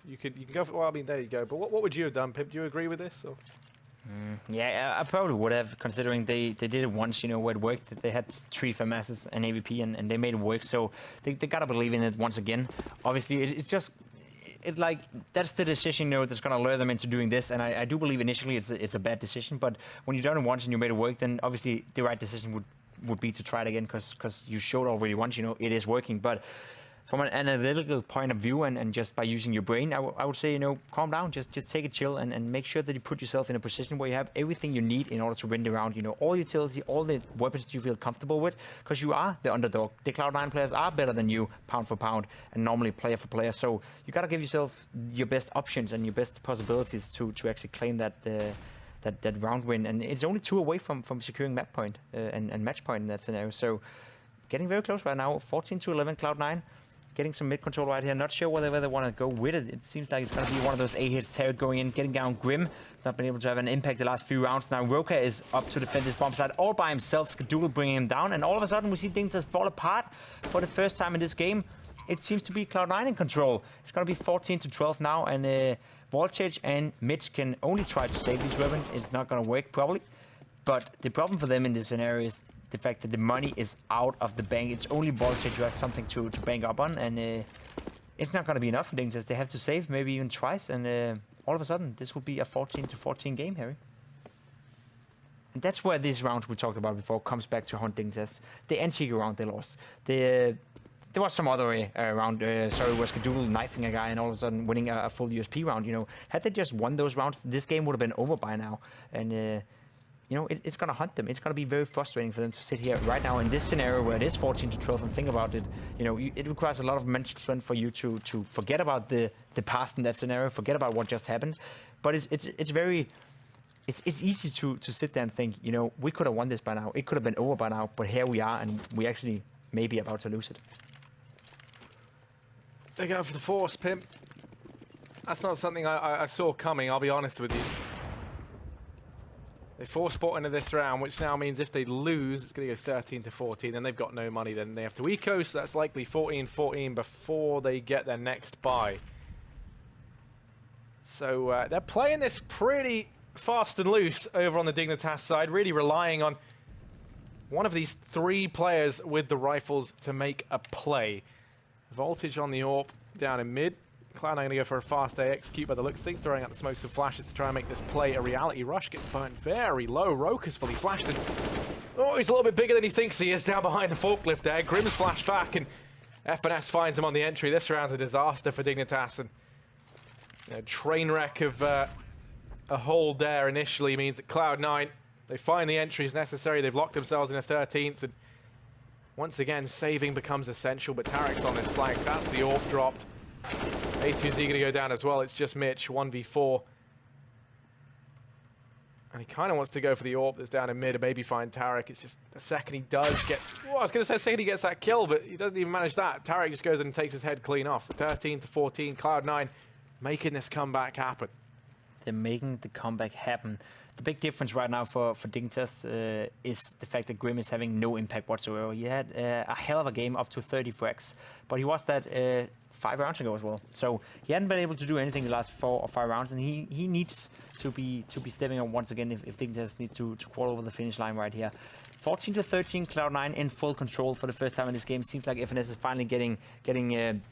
You can go for, well, I mean, there you go. But what would you have done, Pip? Do you agree with this? Or? Yeah, I probably would have, considering they did it once, you know, where it worked. They had 3 FAMASs and AVP, and they made it work. So they got to believe in it once again. Obviously, it's just, like, that's the decision, you know, that's going to lure them into doing this. And I do believe initially it's a bad decision. But when you've done it once and you made it work, then obviously the right decision would be to try it again, because you showed already once, you know, it is working. But from an analytical point of view, and just by using your brain, I would say, you know, calm down, just take it chill, and make sure that you put yourself in a position where you have everything you need in order to win the round. You know, all utility, all the weapons that you feel comfortable with, because you are the underdog. The Cloud9 players are better than you, pound for pound, and normally player for player. So you got to give yourself your best options and your best possibilities to actually claim that round win. And it's only 2 away from securing map point and match point in that scenario. So getting very close right now. 14-11 Cloud9. Getting some mid control right here. Not sure whether they want to go with it. It seems like it's going to be one of those A-hits. Tarek going in, getting down Grim. Not been able to have an impact the last few rounds. Now Roka is up to defend this bomb side all by himself. Skadoodle bringing him down. And all of a sudden we see things just fall apart for the first time in this game. It seems to be Cloud9 in control. It's going to be 14-12 now. And Voltage and Mitch can only try to save these weapons. It's not going to work probably. But the problem for them in this scenario is the fact that the money is out of the bank. It's only Voltage who has something to bank up on, and it's not going to be enough for Dignitas. They have to save maybe even twice, and all of a sudden this will be a 14-14 game, Harry. And that's where these rounds we talked about before comes back to haunt Dignitas. The Antigua round they lost. There was some other round, where Skadoodle knifing a guy and all of a sudden winning a full USP round. You know, had they just won those rounds, this game would have been over by now. And you know, it's going to hunt them. It's going to be very frustrating for them to sit here right now in this scenario where it is 14-12. And think about it, you know, it requires a lot of mental strength for you to forget about the past in that scenario, forget about what just happened. But it's very, it's easy to sit there and think, you know, we could have won this by now. It could have been over by now. But here we are, and we actually may be about to lose it. They go for the force, Pimp. That's not something I saw coming, I'll be honest with you. They force spot into this round, which now means if they lose, it's going to go 13-14, and they've got no money. Then they have to eco, so that's likely 14-14 before they get their next buy. So they're playing this pretty fast and loose over on the Dignitas side, really relying on one of these 3 players with the rifles to make a play. Voltage on the AWP down in mid. Cloud9 going to go for a fast A execute by the looks of things, throwing out the smokes and flashes to try and make this play a reality. Rush gets burnt very low. Roka's fully flashed, and oh, he's a little bit bigger than he thinks he is down behind the forklift there. Grim's flashed back, and FNS finds him on the entry. This round's a disaster for Dignitas, and a train wreck of a hold there initially means that Cloud9, they find the entries necessary. They've locked themselves in a 13th, and once again, saving becomes essential, but Tarek's on this flank. That's the AWP dropped. A2Z going to go down as well. It's just Mitch, 1v4. And he kind of wants to go for the AWP that's down in mid and maybe find Tarek. It's just the second he does get... Well, I was going to say the second he gets that kill, but he doesn't even manage that. Tarek just goes in and takes his head clean off. So 13-14, Cloud9 making this comeback happen. They're making the comeback happen. The big difference right now for Dignitas is the fact that Grim is having no impact whatsoever. He had a hell of a game up to 30 frags, but he was that 5 rounds ago as well. So he hadn't been able to do anything the last 4 or 5 rounds, and he needs to be stepping up once again if Dignitas need to crawl over the finish line right here. 14-13, Cloud9 in full control for the first time in this game. Seems like FNS is finally getting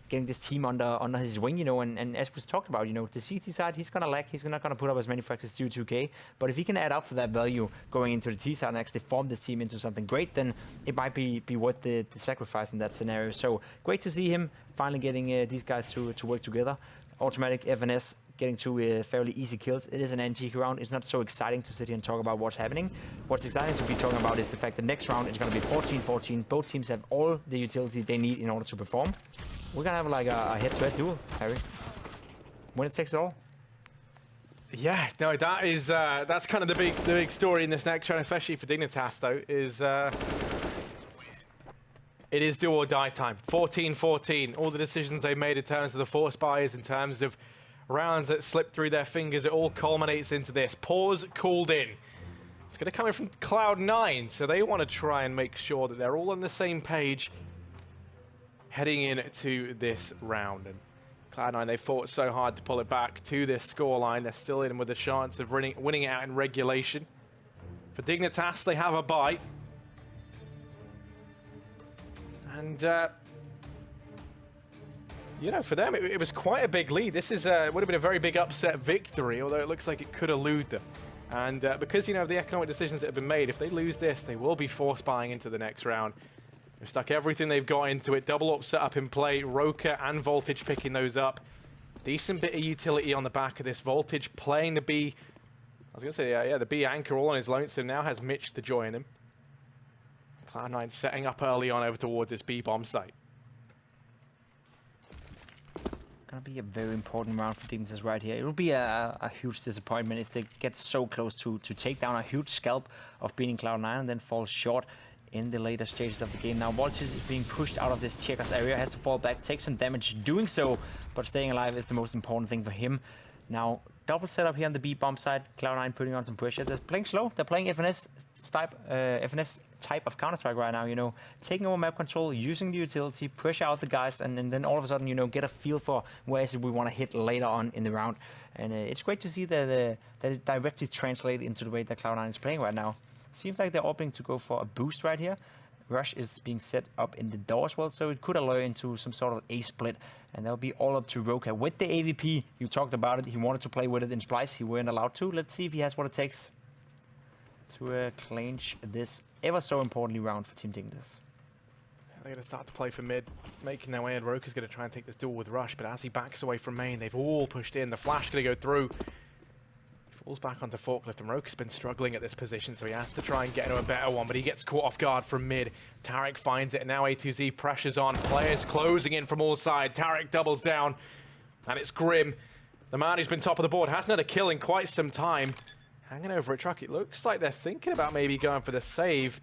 this team under his wing, you know. And as we talked about, you know, the CT side, he's gonna lag. He's not gonna put up as many frags as Stu2K. But if he can add up for that value going into the T side and actually form this team into something great, then it might be worth the sacrifice in that scenario. So great to see him finally getting these guys to work together. Automatic FNS getting 2 fairly easy kills. It is an NG round. It's not so exciting to sit here and talk about what's happening. What's exciting to be talking about is the fact that next round is going to be 14-14. Both teams have all the utility they need in order to perform. We're going to have like a head-to-head duel, Harry. When it takes it all. Yeah, no, that is that's kind of the big story in this next round, especially for Dignitas though, is it is do or die time. 14-14. All the decisions they made in terms of the force buys, in terms of rounds that slip through their fingers, it all culminates into this. Pause called in. It's going to come in from Cloud9, so they want to try and make sure that they're all on the same page heading into this round. And Cloud9, they fought so hard to pull it back to this scoreline. They're still in with a chance of winning it out in regulation. For Dignitas, they have a bite. And you know, for them, it was quite a big lead. This is would have been a very big upset victory, although it looks like it could elude them. And because, you know, the economic decisions that have been made, if they lose this, they will be force buying into the next round. They've stuck everything they've got into it. Double up set up in play. Roka and Voltage picking those up. Decent bit of utility on the back of this. Voltage playing the B. I was going to say, yeah, the B anchor all on his lonesome. Now has Mitch to join him. Cloud9 setting up early on over towards this B bomb site. Gonna be a very important round for Dignitas right here. It will be a huge disappointment if they get so close to take down a huge scalp of beating Cloud9 and then fall short in the later stages of the game. Now Voltage is being pushed out of this checkers area, has to fall back, take some damage doing so, but staying alive is the most important thing for him. Now double setup here on the B bomb side. Cloud9 putting on some pressure. They're playing slow. They're playing FNS type of Counter-Strike right now, you know, taking over map control, using the utility, push out the guys, and then all of a sudden, you know, get a feel for where is it we want to hit later on in the round. And it's great to see that it directly translates into the way that Cloud9 is playing right now. Seems like they're opting to go for a boost right here. Rush is being set up in the door as well, so it could allure into some sort of A split, and that'll be all up to Roka. With the AVP, you talked about it, he wanted to play with it in Splice, he weren't allowed to. Let's see if he has what it takes to clinch this ever so importantly round for Team Dignitas. They're going to start to play for mid, making their way, and Roka's going to try and take this duel with Rush, but as he backs away from main, they've all pushed in. The flash going to go through. Falls back onto forklift, and Roka's been struggling at this position, so he has to try and get into a better one, but he gets caught off guard from mid. Tarek finds it, and now A2Z pressures on. Players closing in from all sides. Tarek doubles down, and it's Grim. The man who's been top of the board hasn't had a kill in quite some time. Hanging over at truck. It looks like they're thinking about maybe going for the save.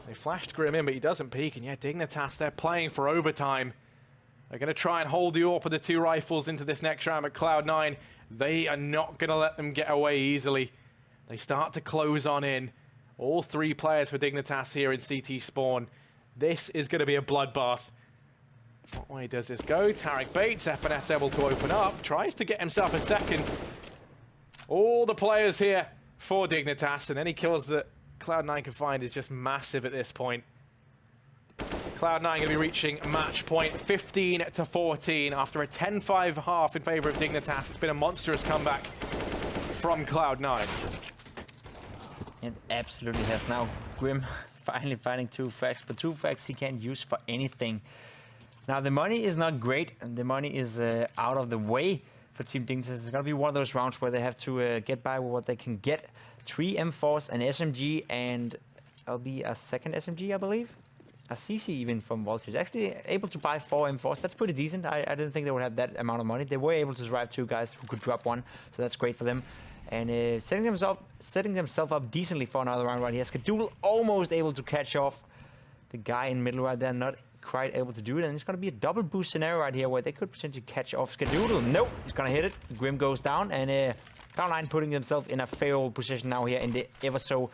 They flashed Grim in, but he doesn't peek, and yeah, Dignitas, they're playing for overtime. They're going to try and hold the AWP with the 2 rifles into this next round at Cloud9. They are not going to let them get away easily. They start to close on in. All 3 players for Dignitas here in CT spawn. This is going to be a bloodbath. What way does this go? Tarek baits, FNS able to open up. Tries to get himself a second. All the players here for Dignitas, and any kills that Cloud9 can find is just massive at this point. Cloud9 going to be reaching match point 15-14 after a 10-5 half in favor of Dignitas. It's been a monstrous comeback from Cloud9. It absolutely has. Now Grim finally finding 2 frags, but 2 frags he can't use for anything. Now the money is not great, and the money is out of the way for Team Dignitas. It's going to be one of those rounds where they have to get by with what they can get. 3 M4s, an SMG, and it'll be a second SMG, I believe. A CC even from Voltage. Actually able to buy 4 M4s. That's pretty decent. I didn't think they would have that amount of money. They were able to survive 2 guys who could drop 1, so that's great for them. And setting themselves up decently for another round right here. Skadoodle almost able to catch off the guy in middle right there. Not quite able to do it. And it's going to be a double boost scenario right here where they could potentially catch off Skadoodle. Nope, he's going to hit it. Grim goes down. And Cloud9 putting themselves in a favorable position now here in the ever so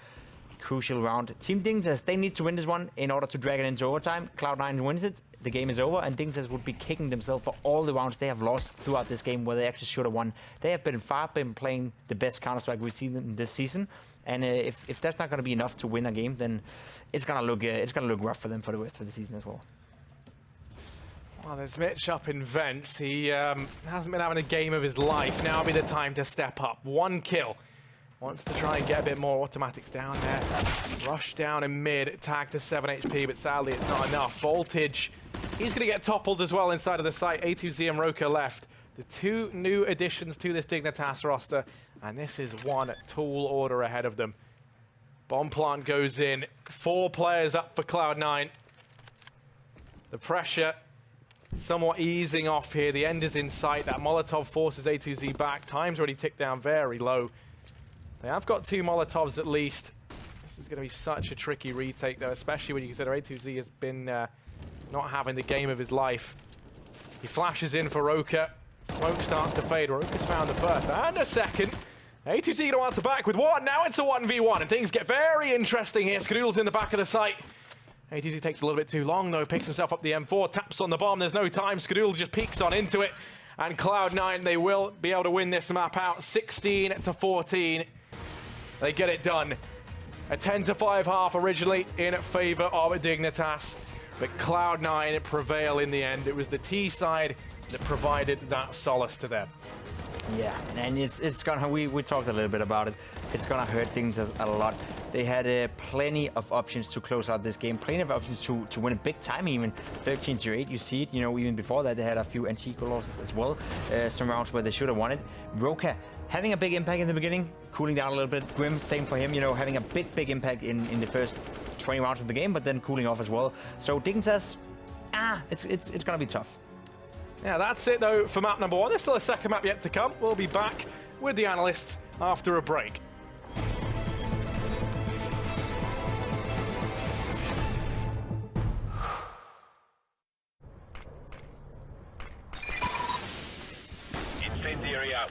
crucial round. Team Dignitas, they need to win this one in order to drag it into overtime. Cloud9 wins it, the game is over, and Dignitas would be kicking themselves for all the rounds they have lost throughout this game where they actually should have won. They have been playing the best Counter-Strike we've seen this season, and if that's not going to be enough to win a game, then it's going to look rough for them for the rest of the season as well. Well, there's Mitch up in Vents. He hasn't been having a game of his life. Now will be the time to step up. 1 kill. Wants to try and get a bit more automatics down there. Rush down in mid, tag to 7 HP, but sadly it's not enough. Voltage, he's going to get toppled as well inside of the site. A2Z and Roka left. The 2 new additions to this Dignitas roster, and this is 1 tall order ahead of them. Bomb plant goes in. 4 players up for Cloud9. The pressure somewhat easing off here. The end is in sight. That Molotov forces A2Z back. Time's already ticked down very low. They have got 2 Molotovs at least. This is going to be such a tricky retake, though, especially when you consider A2Z has been not having the game of his life. He flashes in for Roka. Smoke starts to fade. Roka's found the first and a second. A2Z going to answer back with 1. Now it's a 1v1, and things get very interesting here. Skadoodle's in the back of the site. A2Z takes a little bit too long, though. Picks himself up the M4, taps on the bomb. There's no time. Skadoodle just peeks on into it. And Cloud9, they will be able to win this map out 16-14. They get it done. A 10-5 half originally in favor of Dignitas, but Cloud9 prevail in the end. It was the T side that provided that solace to them. Yeah, and it's gonna, we talked a little bit about it. It's gonna hurt Dignitas a lot. They had plenty of options to close out this game, plenty of options to win it big time even. 13-8, you see it, you know, even before that they had a few anti-equal losses as well. Some rounds where they should have won it. Roka having a big impact in the beginning, cooling down a little bit. Grim, same for him, you know, having a big impact in the first 20 rounds of the game, but then cooling off as well. So Dignitas, it's gonna be tough. Yeah, that's it though for map number 1. There's still a second map yet to come. We'll be back with the analysts after a break. Incendiary out.